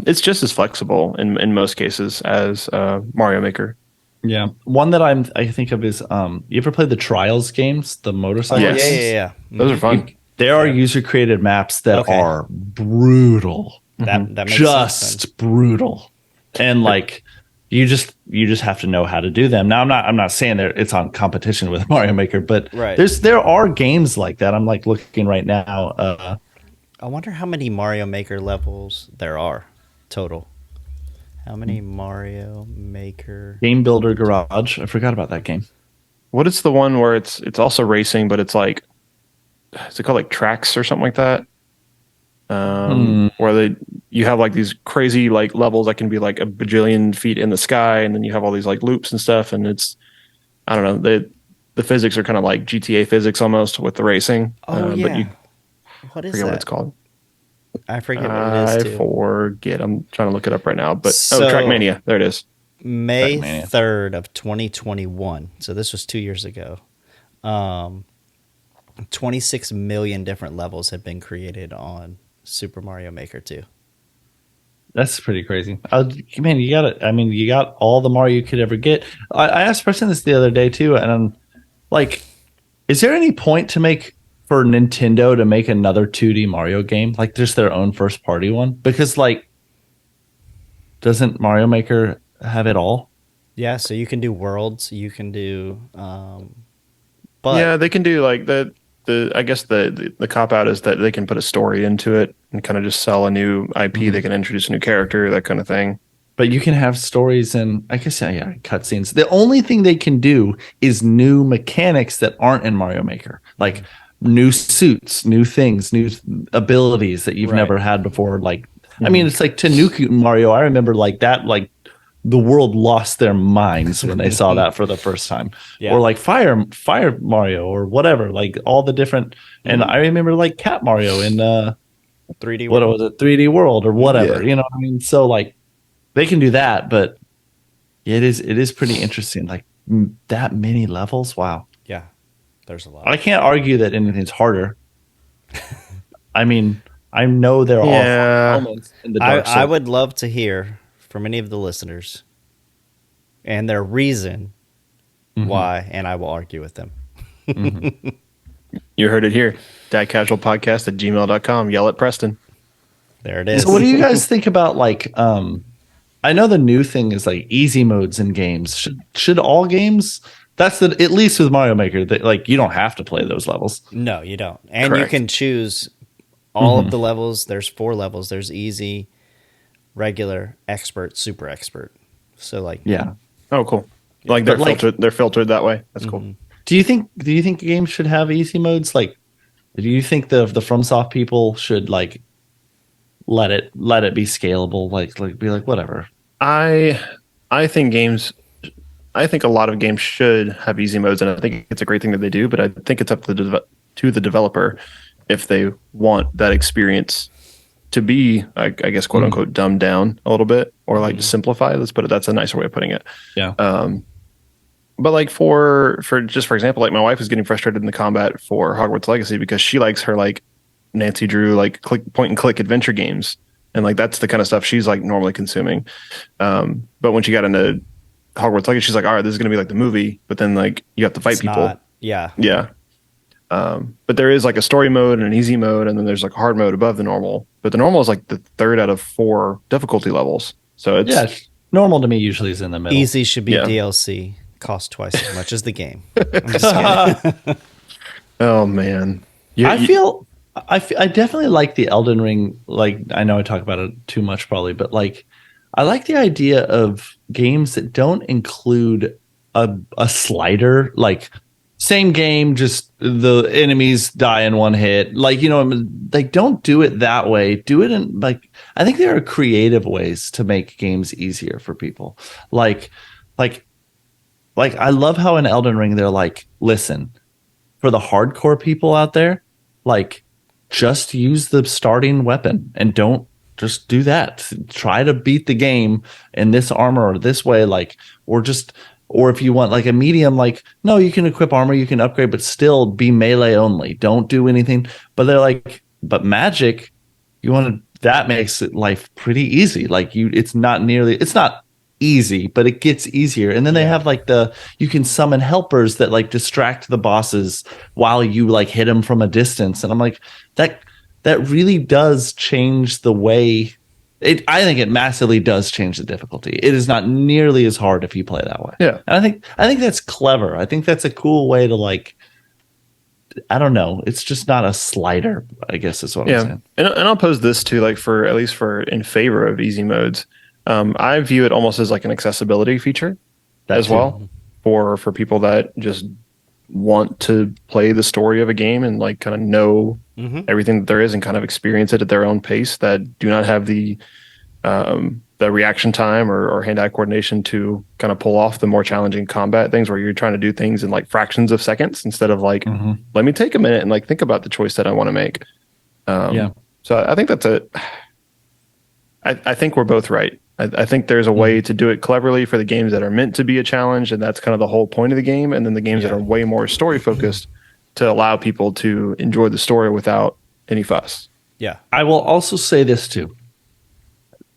it's just as flexible in most cases as Mario Maker. Yeah, one that I think of is you ever played the Trials games, the motorcycle games? Yeah. Those are fun. There are user created maps that are brutal. That makes just sense. Brutal, and like you just have to know how to do them. Now I'm not saying that it's on competition with Mario Maker, but there are games like that. I'm like looking right now. I wonder how many Mario Maker levels there are total. How many Mario Maker Game Builder Garage? I forgot about that game. What is the one where it's also racing, but it's like, is it called like Tracks or something like that? Where you have like these crazy like levels that can be like a bajillion feet in the sky, and then you have all these like loops and stuff, and it's, I don't know, the physics are kind of like GTA physics almost with the racing. But what is forget that? what it's called. I forget what it is too. I forget. I'm trying to look it up right now. But Trackmania. There it is. May 3rd of 2021. So this was 2 years ago. 26 million different levels have been created on Super Mario Maker 2. That's pretty crazy. Man, you got it. I mean, you got all the Mario you could ever get. I asked Preston this the other day too, and I'm like, is there any point for Nintendo to make another 2D Mario game, like just their own first party one? Because like, doesn't Mario Maker have it all? Yeah, so you can do worlds, you can do, but yeah, they can do like I guess the cop out is that they can put a story into it and kind of just sell a new IP. They can introduce a new character, that kind of thing. But you can have stories and I guess cutscenes. The only thing they can do is new mechanics that aren't in Mario Maker, like new suits, new things, new abilities that you've never had before. Like, I mean, it's like Tanuki Mario. I remember like that, like the world lost their minds when they saw that for the first time. Or like Fire Mario or whatever, like all the different. And I remember like Cat Mario in 3D World. What was it? 3D World or whatever. You know what I mean? So like they can do that, but it is pretty interesting. Like that many levels. Wow. Yeah. There's a lot. I can't argue that anything's harder. I mean, I know there are elements in the dark. I would love to hear from any of the listeners and their reason why, and I will argue with them. You heard it here. dadcasualpodcast@gmail.com. Yell at Preston. There it is. So what do you guys think about like I know the new thing is like easy modes in games. Should all games, that's at least with Mario Maker, that like you don't have to play those levels. No, you don't. And Correct. you can choose all of the levels. There's 4 levels. There's easy, regular, expert, super expert. So like Oh, cool. Like they're filtered that way. That's cool. Do you think games should have easy modes? Like, do you think the FromSoft people should like let it be scalable? Like be like whatever. I think a lot of games should have easy modes, and I think it's a great thing that they do. But I think it's up to the developer if they want that experience to be, I guess, quote unquote, dumbed down a little bit, or like simplified. Let's put it. That's a nicer way of putting it. Yeah. But like for example, like my wife is getting frustrated in the combat for Hogwarts Legacy because she likes her like Nancy Drew like point and click adventure games, and like that's the kind of stuff she's like normally consuming. But when she got into Hogwarts Legacy, she's like, all right, this is going to be like the movie, but then like you have to fight people. Yeah. Yeah. But there is like a story mode and an easy mode, and then there's like a hard mode above the normal. But the normal is like the 3rd out of 4 difficulty levels. So it's normal to me usually is in the middle. Easy should be DLC. Cost twice as much as the game. I'm just kidding. Oh man. I definitely like the Elden Ring. Like, I know I talk about it too much probably, but like, I like the idea of games that don't include a slider, like same game, just the enemies die in one hit. Like, you know, like don't do it that way. Do it in like, I think there are creative ways to make games easier for people. Like I love how in Elden Ring, they're like, listen, for the hardcore people out there, like, just use the starting weapon and don't just do that. Try to beat the game in this armor or this way, like, or if you want like a medium, like, no, you can equip armor, you can upgrade, but still be melee only. Don't do anything. But they're like, but magic, that makes it life pretty easy. Like it's not easy, but it gets easier. And then they have like you can summon helpers that like distract the bosses while you like hit them from a distance. And I'm like, that really does change the way I think it massively does change the difficulty. It is not nearly as hard if you play that way. Yeah. And I think that's clever. I think that's a cool way to like, I don't know. It's just not a slider, I guess is what I'm saying. And I'll pose this too, like at least for in favor of easy modes. I view it almost as like an accessibility feature as well for people that just want to play the story of a game and like kind of know everything that there is and kind of experience it at their own pace, that do not have the reaction time or hand-eye coordination to kind of pull off the more challenging combat things where you're trying to do things in like fractions of seconds instead of like, let me take a minute and like think about the choice that I want to make. So I think I think we're both right. I think there's a way to do it cleverly for the games that are meant to be a challenge, and that's kind of the whole point of the game. And then the games that are way more story focused to allow people to enjoy the story without any fuss. Yeah. I will also say this too.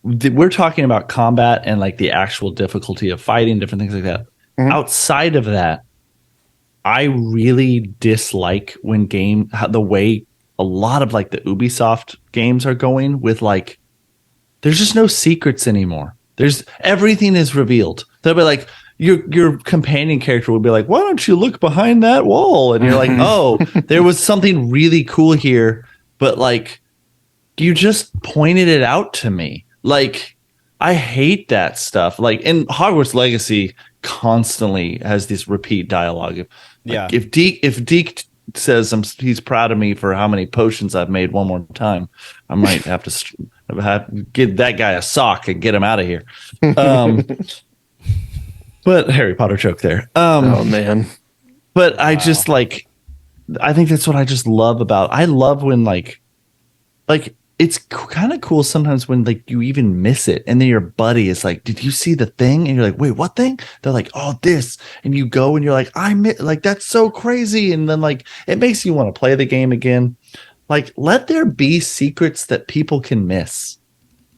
We're talking about combat and like the actual difficulty of fighting, different things like that. Outside of that, I really dislike when the way a lot of like the Ubisoft games are going with like, there's just no secrets anymore. Everything is revealed. They'll be like, your companion character will be like, why don't you look behind that wall? And you're like, oh, there was something really cool here, but like, you just pointed it out to me. Like, I hate that stuff. Like, in Hogwarts Legacy constantly has this repeat dialogue. If Deke says he's proud of me for how many potions I've made one more time, I might have to get that guy a sock and get him out of here. But Harry Potter joke there. Oh man. But I just like, I think that's what I just love about. I love when like it's kind of cool sometimes when like you even miss it, and then your buddy is like, "Did you see the thing?" And you're like, "Wait, what thing?" They're like, "Oh, this," and you go and you're like, like that's so crazy," and then like it makes you want to play the game again. Like, let there be secrets that people can miss.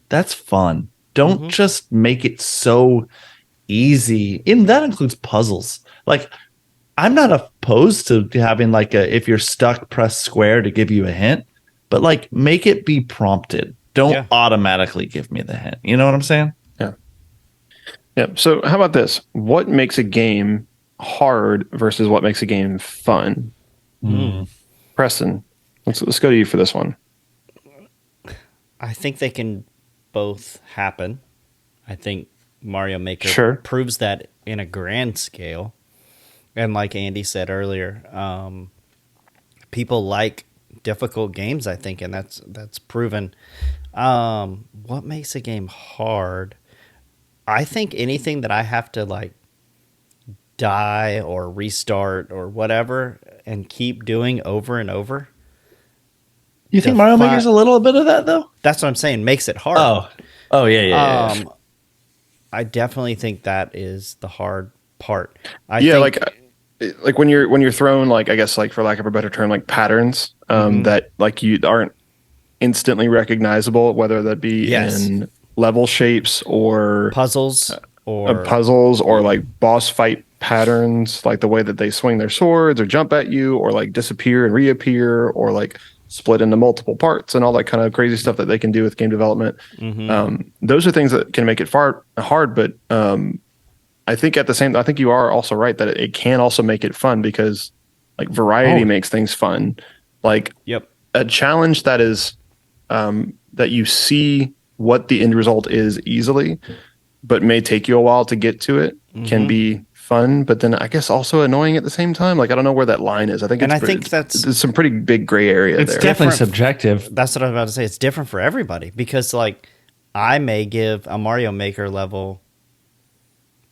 That's fun. Don't just make it so easy. And that includes puzzles. Like, I'm not opposed to having like if you're stuck, press square to give you a hint, but like make it be prompted. Don't automatically give me the hint. You know what I'm saying? Yeah. Yeah. So how about this? What makes a game hard versus what makes a game fun? Preston, let's go to you for this one. I think they can both happen. I think Mario Maker proves that in a grand scale. And like Andy said earlier, people like difficult games, I think, and that's proven. What makes a game hard? I think anything that I have to like die or restart or whatever and keep doing over and over. You think Mario Maker's a little bit of that though? That's what I'm saying. Makes it hard. Oh yeah. I definitely think that is the hard part. Like when you're thrown, like, I guess, like, for lack of a better term, like patterns that like you aren't instantly recognizable, whether that be in level shapes or puzzles or like boss fight patterns, like the way that they swing their swords or jump at you or like disappear and reappear or like split into multiple parts and all that kind of crazy stuff that they can do with game development. Those are things that can make it hard, but I think I think you are also right that it can also make it fun because like variety makes things fun. Like a challenge that is that you see what the end result is easily, but may take you a while to get to it can be fun, but then I guess also annoying at the same time. Like I don't know where that line is. I think there's some pretty big gray area there. It's definitely subjective. That's what I was about to say. It's different for everybody because like I may give a Mario Maker level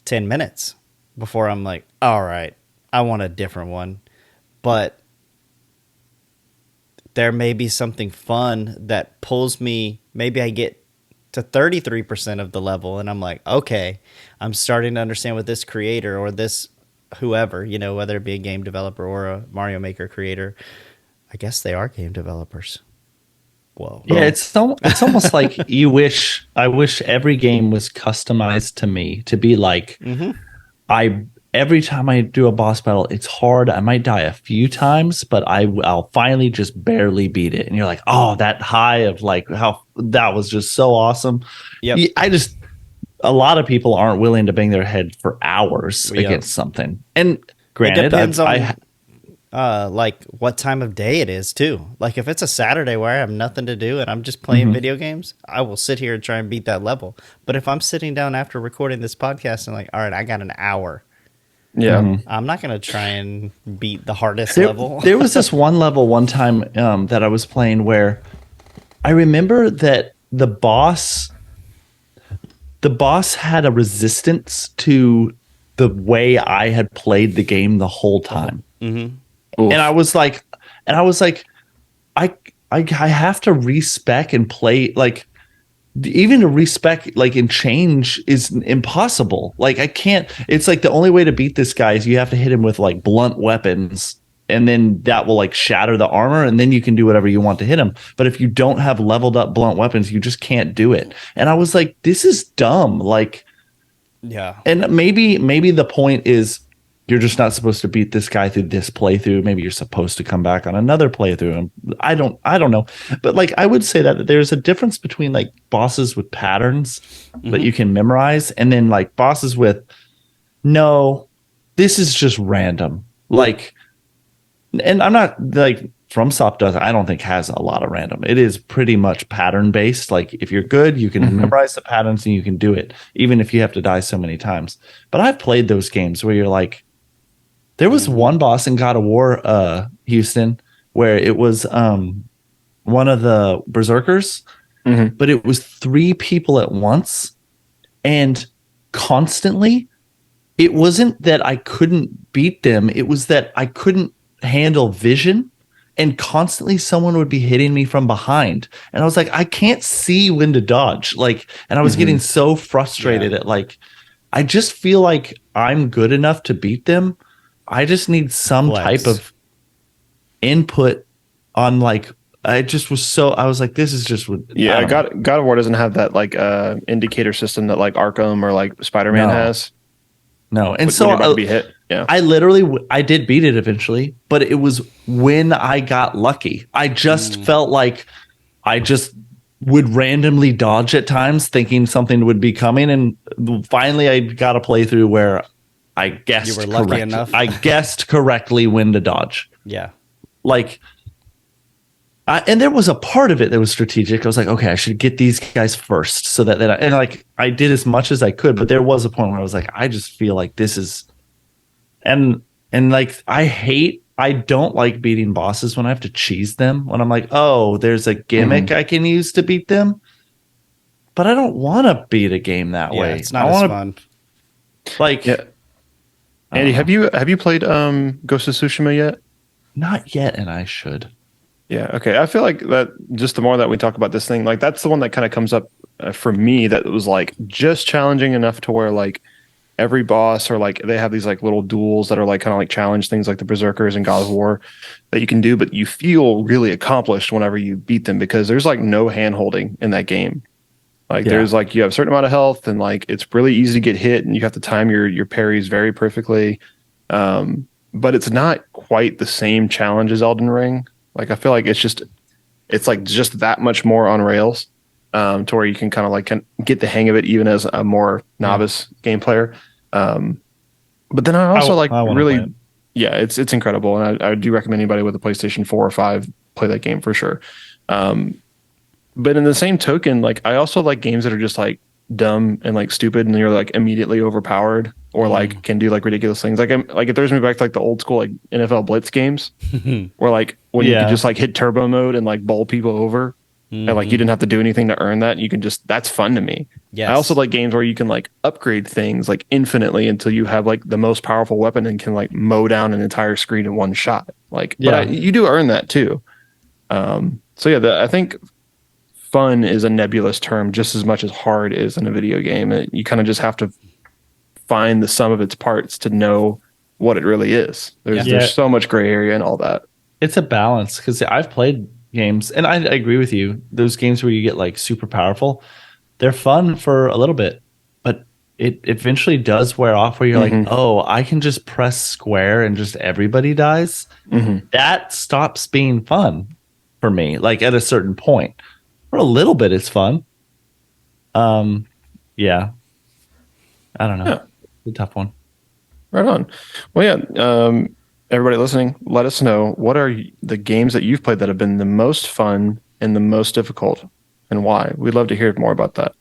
10 minutes before I'm like, all right, I want a different one. But there may be something fun that pulls me. Maybe I get to 33% of the level and I'm like, okay, I'm starting to understand what this creator or this whoever, you know, whether it be a game developer or a Mario Maker creator, I guess they are game developers. Whoa. Yeah, it's almost like I wish every game was customized to me to be like, every time I do a boss battle, it's hard. I might die a few times, but I'll finally just barely beat it. And you're like, oh, that high of like how that was just so awesome. Yep. A lot of people aren't willing to bang their head for hours against something. And granted, it depends on like what time of day it is too. Like if it's a Saturday where I have nothing to do and I'm just playing video games, I will sit here and try and beat that level. But if I'm sitting down after recording this podcast and like, all right, I got an hour. Yeah. I'm not going to try and beat the hardest level. There was this one level one time that I was playing where I remember that the boss had a resistance to the way I had played the game the whole time. And I was like, I have to respec and play, like, even to respec like and change is impossible. Like I can't. It's like the only way to beat this guy is you have to hit him with like blunt weapons, and then that will like shatter the armor, and then you can do whatever you want to hit him. But if you don't have leveled up blunt weapons, you just can't do it. And I was like, this is dumb. Like, yeah. And maybe the point is you're just not supposed to beat this guy through this playthrough. Maybe you're supposed to come back on another playthrough. And I don't know. But like I would say that there's a difference between like bosses with patterns that you can memorize and then like bosses with no, this is just random. Like, and I'm not like FromSoft I don't think has a lot of random. It is pretty much pattern based. Like if you're good, you can memorize the patterns and you can do it, even if you have to die so many times. But I've played those games where you're like, there was one boss in God of War, Houston, where it was one of the berserkers, but it was 3 people at once, and constantly, it wasn't that I couldn't beat them, it was that I couldn't handle vision, and constantly someone would be hitting me from behind, and I was like, I can't see when to dodge, like, and I was getting so frustrated at like, I just feel like I'm good enough to beat them. I just need some type of input on like, I was like, this is just God of War doesn't have that like indicator system that like Arkham or like Spider-Man has. No. And so about to be hit. Yeah. I did beat it eventually, but it was when I got lucky. I just felt like I just would randomly dodge at times thinking something would be coming. And finally I got a playthrough where I guessed you were lucky enough. I guessed correctly when to dodge. Yeah. Like, and there was a part of it that was strategic. I was like, okay, I should get these guys first so that and like I did as much as I could, but there was a point where I was like, I just feel like this is, and like I don't like beating bosses when I have to cheese them, when I'm like, oh, there's a gimmick I can use to beat them, but I don't want to beat a game that way. It's not as fun. Like, Andy, have you played Ghost of Tsushima yet? Not yet, and I should. Yeah, okay. I feel like that just the more that we talk about this thing, like that's the one that kind of comes up for me that was like just challenging enough to where like every boss, or like they have these like little duels that are like kind of like challenge things like the Berserkers and God of War that you can do, but you feel really accomplished whenever you beat them because there's like no hand holding in that game. Like there's like you have a certain amount of health and like it's really easy to get hit and you have to time your parries very perfectly. But it's not quite the same challenge as Elden Ring. Like I feel like it's like just that much more on rails, to where you can kind of like get the hang of it even as a more novice game player. But then I also really, it's incredible, and I do recommend anybody with a PlayStation 4 or 5 play that game for sure. But in the same token, like I also like games that are just like dumb and like stupid, and you're like immediately overpowered or like can do like ridiculous things. Like it throws me back to like the old school like NFL Blitz games, where like when you could just like hit turbo mode and like bowl people over. And like you didn't have to do anything to earn that. You can just, that's fun to me. Yes. I also like games where you can like upgrade things like infinitely until you have like the most powerful weapon and can like mow down an entire screen in one shot. Like, but you do earn that too. So yeah, I think fun is a nebulous term just as much as hard is in a video game. You kind of just have to find the sum of its parts to know what it really is. There's so much gray area and all that. It's a balance because I've played games, and I agree with you. Those games where you get like super powerful, they're fun for a little bit, but it eventually does wear off where you're like, oh, I can just press square and just everybody dies. That stops being fun for me. Like at a certain point, for a little bit, it's fun. Yeah, I don't know. Yeah. It's a tough one. Right on. Well, yeah. Everybody listening, let us know what are the games that you've played that have been the most fun and the most difficult, and why. We'd love to hear more about that.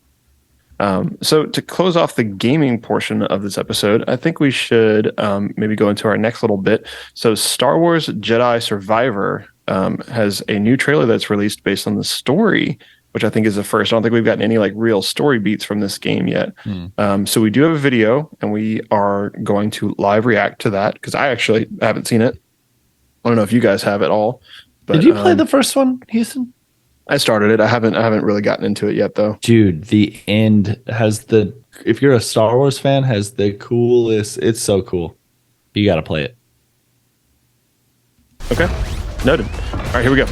So to close off the gaming portion of this episode, I think we should maybe go into our next little bit. So Star Wars Jedi Survivor has a new trailer that's released based on the story, which I think is the first. I don't think we've gotten any like real story beats from this game yet. So we do have a video, and we are going to live react to that because I actually haven't seen it. I don't know if you guys have at all. But, did you play the first one, Houston? I started it. I haven't really gotten into it yet, though. Dude, the end has if you're a Star Wars fan, has the coolest. It's so cool. You got to play it. Okay. Noted. All right, here we go.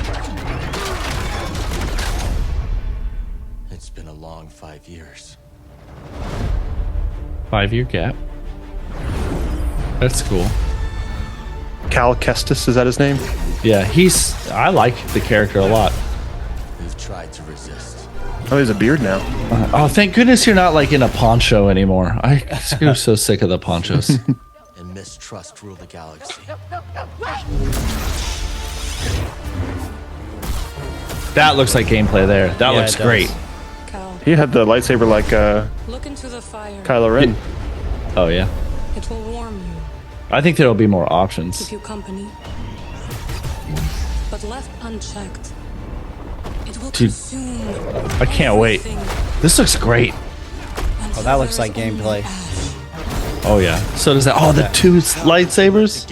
It's been a long 5 years. 5-year gap. That's cool. Cal Kestis, is that his name? Yeah, I like the character a lot. We've tried to resist. Oh, he has a beard now. Oh, thank goodness you're not like in a poncho anymore. I'm so sick of the ponchos. And mistrust rule the galaxy. That looks like gameplay there. That looks great. Cal, He had the lightsaber like look into the fire. Kylo Ren. Oh, yeah. It will warm you, I think there'll be more options. keep you company. But left unchecked, it will Dude, consume. I can't wait. everything This looks great. until that looks there like is only gameplay. ash. Oh, yeah. So does that. Oh, the two lightsabers?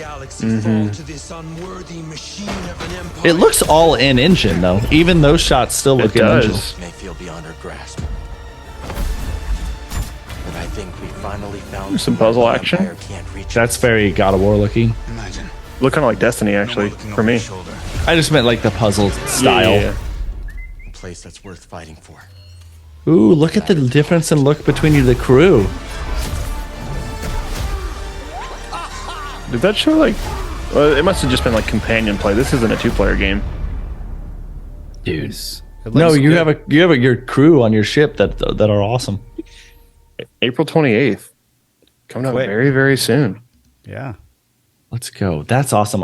It looks all in engine, though. Even those shots still look It in engine. does. May feel beyond our grasp. But I think we finally found There's some puzzle action. Empire can't reach That's us. very God of War looking. Imagine. Look kind of like Destiny, actually, for me. I just meant like the puzzle style. Yeah. A place that's worth fighting for. Ooh, look at the difference in look between you and the crew. Did that show like? Well, it must have just been like companion play. This isn't a 2-player game. Dude. It No, looks you good. have your crew on your ship that are awesome. April 28th, coming out Quick. very, very soon. Yeah. Let's go. That's awesome.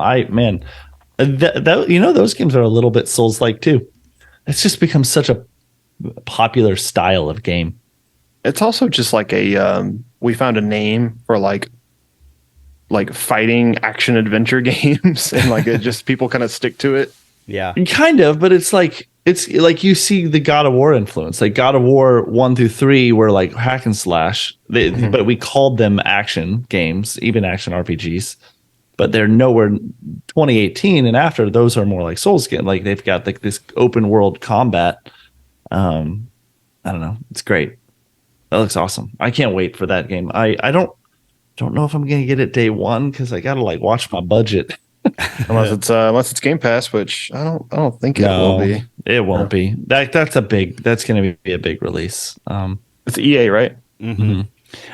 Those games are a little bit Souls-like too. It's just become such a popular style of game. It's also just like we found a name for like fighting action adventure games, and like it just people kind of stick to it. Yeah. Kind of, but it's like you see the God of War influence. Like God of War 1 through 3 were like hack and slash, but we called them action games, even action RPGs. But they're nowhere 2018 and after. Those are more like Souls games. Like they've got like this open world combat. I don't know. It's great. That looks awesome. I can't wait for that game. I don't Don't know if I'm gonna get it day one because I gotta like watch my budget. Unless it's Game Pass, which I don't think it will be. It won't be. That's gonna be a big release. It's EA, right?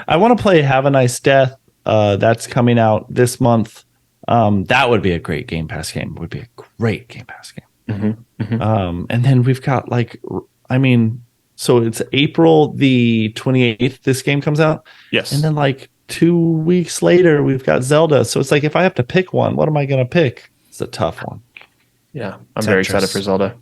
I want to play Have a Nice Death. That's coming out this month. That would be a great Game Pass game. Would be a great Game Pass game. And then we've got so it's April the 28th. This game comes out. Yes. And then like 2 weeks later, we've got Zelda. So it's like if I have to pick one, what am I going to pick? It's a tough one. Yeah, I'm very excited for Zelda.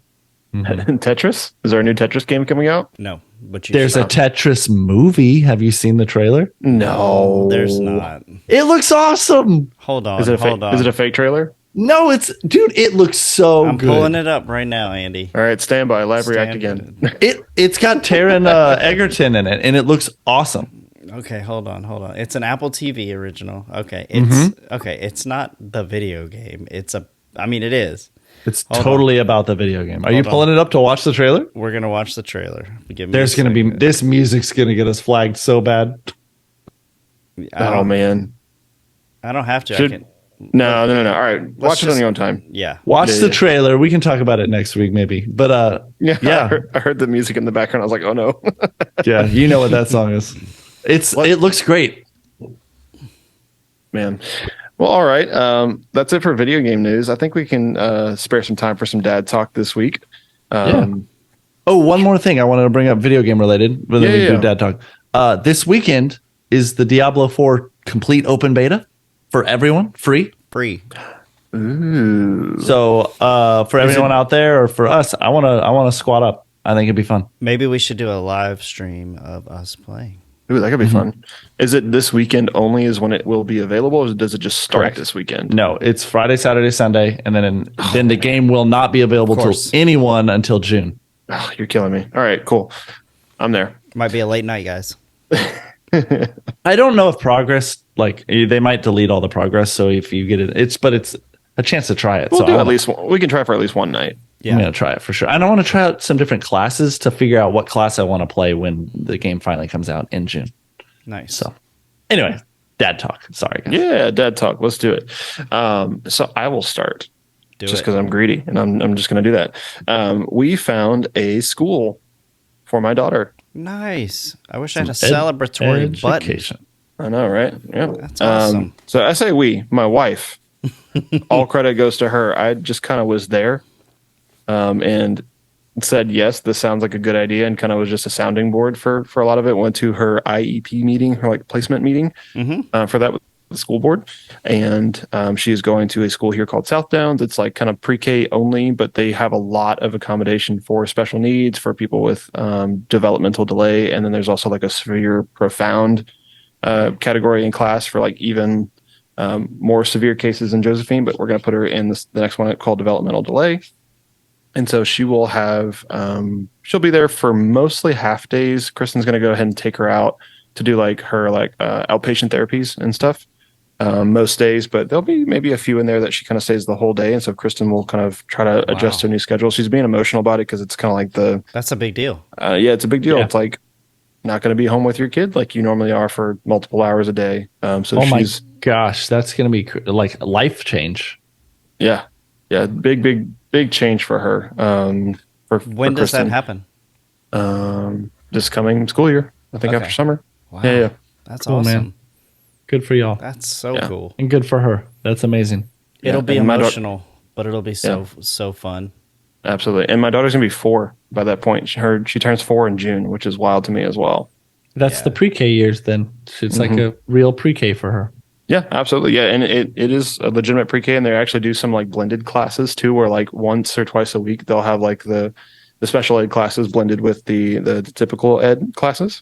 Tetris? Is there a new Tetris game coming out? No, but there's a Tetris movie. Have you seen the trailer? No, there's not. It looks awesome. Hold on. Is it a fake trailer? No, it looks so I'm good. pulling it up right now, Andy. All right, stand by. Live react again. It's got Taron Egerton in it, and it looks awesome. Okay, hold on. It's an Apple TV original. Okay, it's not the video game. It is. It's totally about the video game. Are you pulling it up to watch the trailer? We're gonna watch the trailer. This music's gonna get us flagged so bad. Oh man, I don't have to. No. All right, watch it on your own time. Yeah, watch the trailer. We can talk about it next week, maybe. But yeah. I heard the music in the background. I was like, oh no. Yeah, you know what that song is. It looks great, man. Well, all right. That's it for video game news. I think we can spare some time for some dad talk this week. Oh, one more thing I wanted to bring up, video game related, but then we do dad talk. This weekend is the Diablo 4 complete open beta for everyone, free. Ooh. So for everyone out there, or for us, I want to squat up. I think it'd be fun. Maybe we should do a live stream of us playing. Ooh, that could be fun. Is it this weekend only is when it will be available, or does it just start this weekend? No, it's Friday, Saturday, Sunday, and then the game will not be available to anyone until June. Oh, you're killing me. All right, cool. I'm there. Might be a late night, guys. I don't know if progress, like they might delete all the progress. So if you get it, it's a chance to try it. We'll do at least we can try for at least one night. Yeah. I'm going to try it for sure. And I want to try out some different classes to figure out what class I want to play when the game finally comes out in June. Nice. So anyway, dad talk. Sorry, guys. Yeah, dad talk. Let's do it. So I will start just because I'm greedy and I'm just going to do that. We found a school for my daughter. Nice. I wish I had a celebratory button. I know, right? Yeah. That's awesome. So I say we, my wife, all credit goes to her. I just kind of was there. And said, yes, this sounds like a good idea, and kind of was just a sounding board for a lot of it. Went to her IEP meeting, her like placement meeting for that with the school board. And she is going to a school here called South Downs. It's like kind of pre-K only, but they have a lot of accommodation for special needs, for people with developmental delay. And then there's also like a severe profound category in class for like even more severe cases than Josephine, but we're going to put her in the next one called developmental delay. And so she will have, she'll be there for mostly half days. Kristen's going to go ahead and take her out to do like her outpatient therapies and stuff most days, but there'll be maybe a few in there that she kind of stays the whole day. And so Kristen will kind of try to adjust to a new schedule. She's being emotional about it because it's kind of like that's a big deal. Yeah, it's a big deal. Yeah. It's like not going to be home with your kid like you normally are for multiple hours a day. My gosh, that's going to be like a life change. Yeah. Yeah. Big change for her. When does that happen? This coming school year, I think after summer. Wow. Yeah. That's cool, awesome. Man. Good for y'all. That's so cool. And good for her. That's amazing. It'll be emotional, but it'll be so fun. Absolutely. And my daughter's going to be 4 by that point. She turns 4 in June, which is wild to me as well. That's the pre-K years then. It's like a real pre-K for her. Yeah, absolutely. Yeah, and it is a legitimate pre-K, and they actually do some like blended classes too, where like once or twice a week they'll have like the special ed classes blended with the typical ed classes.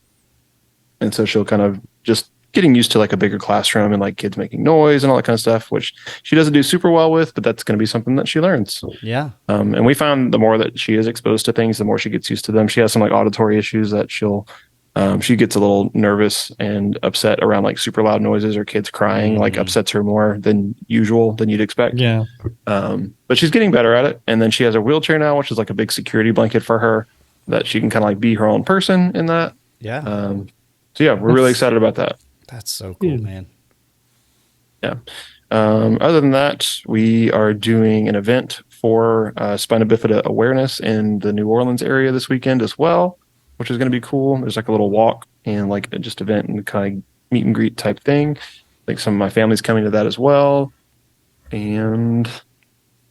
And so she'll kind of just getting used to like a bigger classroom and like kids making noise and all that kind of stuff, which she doesn't do super well with, but that's going to be something that she learns. Yeah. And we found the more that she is exposed to things, the more she gets used to them. She has some like auditory issues that she gets a little nervous and upset around like super loud noises or kids crying, like upsets her more than usual than you'd expect. Yeah. But she's getting better at it. And then she has a wheelchair now, which is like a big security blanket for her that she can kind of like be her own person in that. Yeah. So yeah, we're really excited about that. That's so cool, man. Yeah. Other than that, we are doing an event for spina bifida awareness in the New Orleans area this weekend as well, which is going to be cool. There's like a little walk and like just event and kind of meet and greet type thing. I think some of my family's coming to that as well. And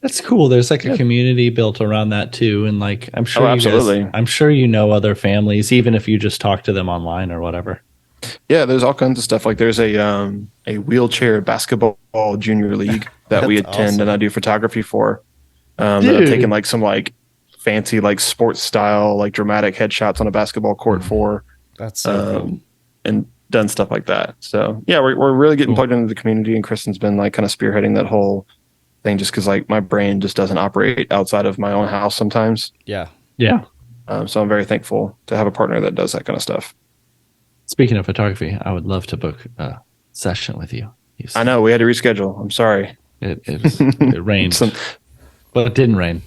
That's cool. There's like a Yeah. community built around that too. And like, I'm sure you guys, absolutely. I'm sure you know other families, even if you just talk to them online or whatever. Yeah, there's all kinds of stuff. Like there's a wheelchair basketball junior league that we That's attend awesome. and I do photography for. That I've Dude. taken like some like fancy like sports style like dramatic headshots on a basketball court for, That's so cool. and done stuff like that. So yeah, we're really getting Cool. plugged into the community, and Kristen's been like kind of spearheading that whole thing just because like my brain just doesn't operate outside of my own house sometimes. Yeah. Yeah. So I'm very thankful to have a partner that does that kind of stuff. Speaking of photography, I would love to book a session with you. I know we had to reschedule. I'm sorry. It rained, but it didn't rain.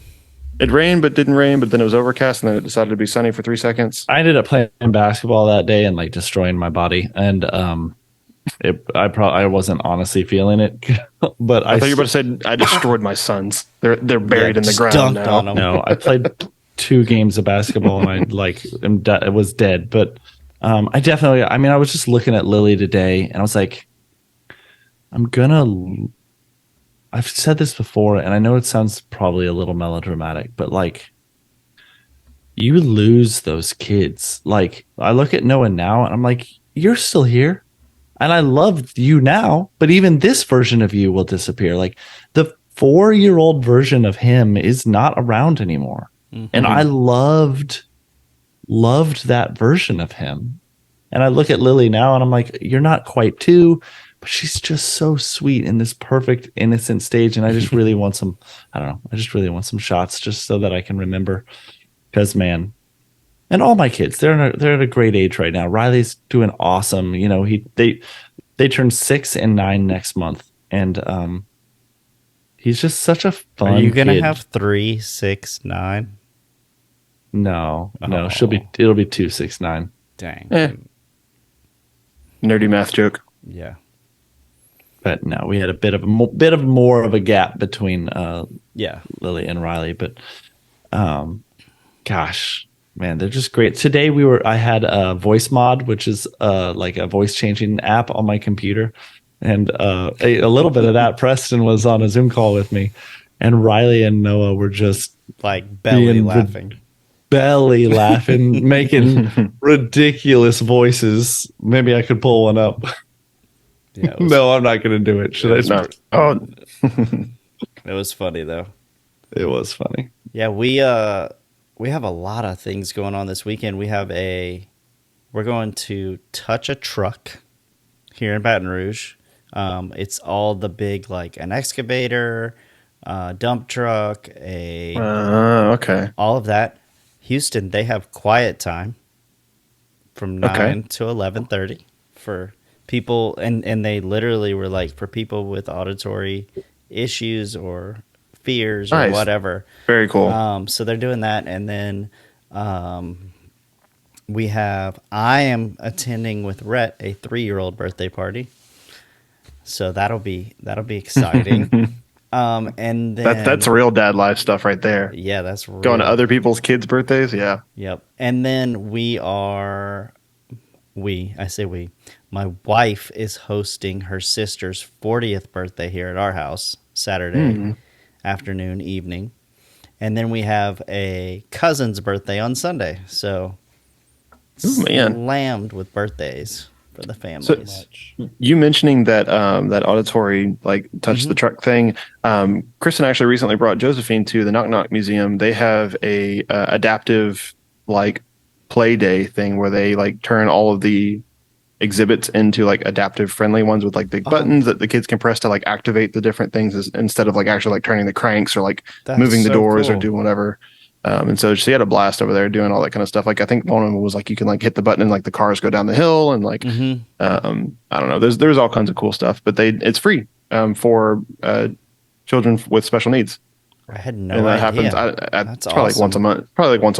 It rained, but didn't rain. But then it was overcast, and then it decided to be sunny for 3 seconds. I ended up playing basketball that day and like destroying my body. And I wasn't honestly feeling it, but I thought you were about to say I destroyed my sons. They're buried in the just ground dunked now. on 'em. no, I played 2 games of basketball and I like it was dead. But I definitely, I mean, I was just looking at Lily today and I was like, I've said this before, and I know it sounds probably a little melodramatic, but like, you lose those kids. Like, I look at Noah now, and I'm like, you're still here, and I love you now, but even this version of you will disappear. Like, the 4-year-old version of him is not around anymore, and I loved that version of him. And I look at Lily now, and I'm like, you're not quite 2. But she's just so sweet in this perfect innocent stage, and I just really want some. I don't know. I just really want some shots just so that I can remember. Because man, and all my kids, they're at a great age right now. Riley's doing awesome. You know, they turn 6 and 9 next month, and he's just such a fun. Are you gonna kid. have 3, 6, 9? No, Oh. it'll be 2, 6, 9. Dang. Nerdy math joke. Yeah. But no, we had a bit of more of a gap between Yeah. Lily and Riley, but gosh, man, they're just great. Today I had a voice mod, which is like a voice changing app on my computer, and a little bit of that. Preston was on a Zoom call with me, and Riley and Noah were just Like belly Being laughing. making ridiculous voices. Maybe I could pull one up. Yeah. It was, No, I'm not going to do it. Should I? No. Oh, it was funny though. It was funny. Yeah, we have a lot of things going on this weekend. We're going to touch a truck here in Baton Rouge. It's all the big, like an excavator, dump truck, okay. all of that. Houston, they have quiet time from 9 to 11:30 for people, and they literally were like, for people with auditory issues or fears or Nice. whatever. Very cool. So they're doing that, and then I am attending with Rhett a 3-year-old birthday party. So that'll be exciting. And then That's real dad life stuff right there. yeah, that's real. Going to other people's kids' birthdays. Yeah. Yep. And then my wife is hosting her sister's 40th birthday here at our house Saturday afternoon, evening. And then we have a cousin's birthday on Sunday. So Ooh, man. slammed with birthdays for the families. You mentioning that that auditory like touch the truck thing. Kristen actually recently brought Josephine to the Knock Knock Museum. They have a adaptive like play day thing where they like turn all of the exhibits into like adaptive friendly ones with like big buttons that the kids can press to like activate the different things instead of like actually like turning the cranks or like That's moving the so doors or cool. doing whatever. And so she had a blast over there doing all that kind of stuff. Like I think one of them was like you can like hit the button and like the cars go down the hill and like I don't know. There's all kinds of cool stuff, but it's free for children with special needs. I had no And that idea. happens. That's it's probably like once a awesome.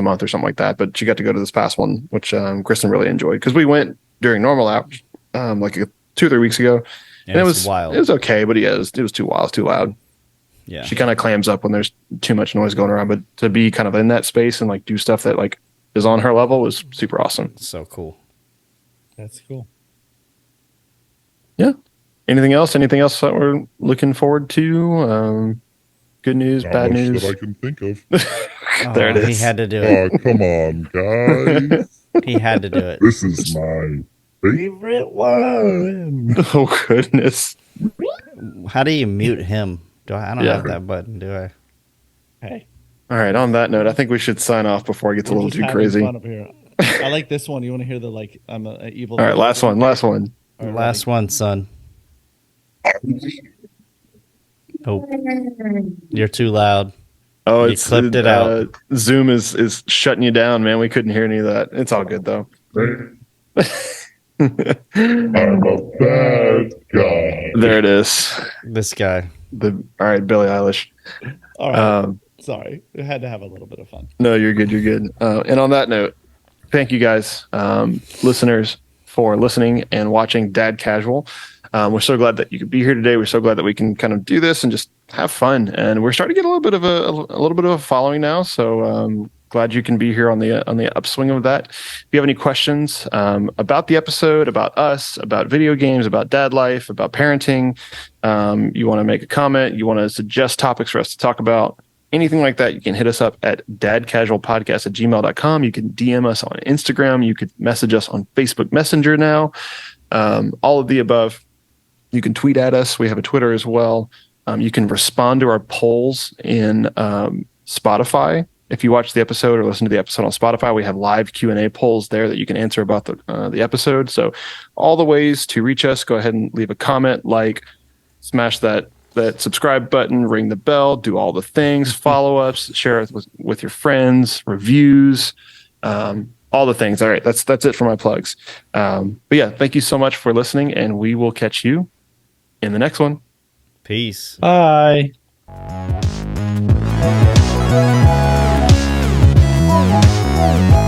month, or something like that. But she got to go to this past one, which Kristen really enjoyed because we went during normal hours, like 2 or 3 weeks ago, And it it's was wild. It was okay, but it was too wild, it was too loud. Yeah. She kind of clams up when there's too much noise going around, but to be kind of in that space and like do stuff that like is on her level was super awesome. So cool. That's cool. Yeah. Anything else? Anything else that we're looking forward to? Good news, Not bad much news. that I can think of. There it is. He had to do it. Oh, come on, guys. He had to do it. This is my favorite one. Oh goodness. How do you mute him? I don't Yeah. have that button, do I? Hey, All right. On that note, I think we should sign off before it gets a we're little just too having crazy. fun up here. I like this one. You want to hear the like? I'm a evil. All right. Last one. All right, Last one, son. Oh, you're too loud. Oh, You it's clipped it out. Zoom is shutting you down, man. We couldn't hear any of that. It's all good though. I'm a bad guy. There it is. This guy. All right, Billie Eilish. All right. Sorry, we had to have a little bit of fun. No, you're good. You're good. And on that note, thank you guys, listeners, for listening and watching Dad Casual. We're so glad that you could be here today. We're so glad that we can kind of do this and just have fun. And we're starting to get a little bit of a following now. So glad you can be here on the upswing of that. If you have any questions about the episode, about us, about video games, about dad life, about parenting, you want to make a comment, you want to suggest topics for us to talk about, anything like that, you can hit us up at dadcasualpodcast@gmail.com. You can DM us on Instagram. You could message us on Facebook Messenger now. All of the above. You can tweet at us. We have a Twitter as well. You can respond to our polls in Spotify. If you watch the episode or listen to the episode on Spotify, we have live Q&A polls there that you can answer about the episode. So all the ways to reach us, go ahead and leave a comment, smash that subscribe button, ring the bell, do all the things, follow us, share it with your friends, reviews, all the things. All right, that's it for my plugs. But yeah, thank you so much for listening, and we will catch you in the next one. Peace. Bye. Thank you.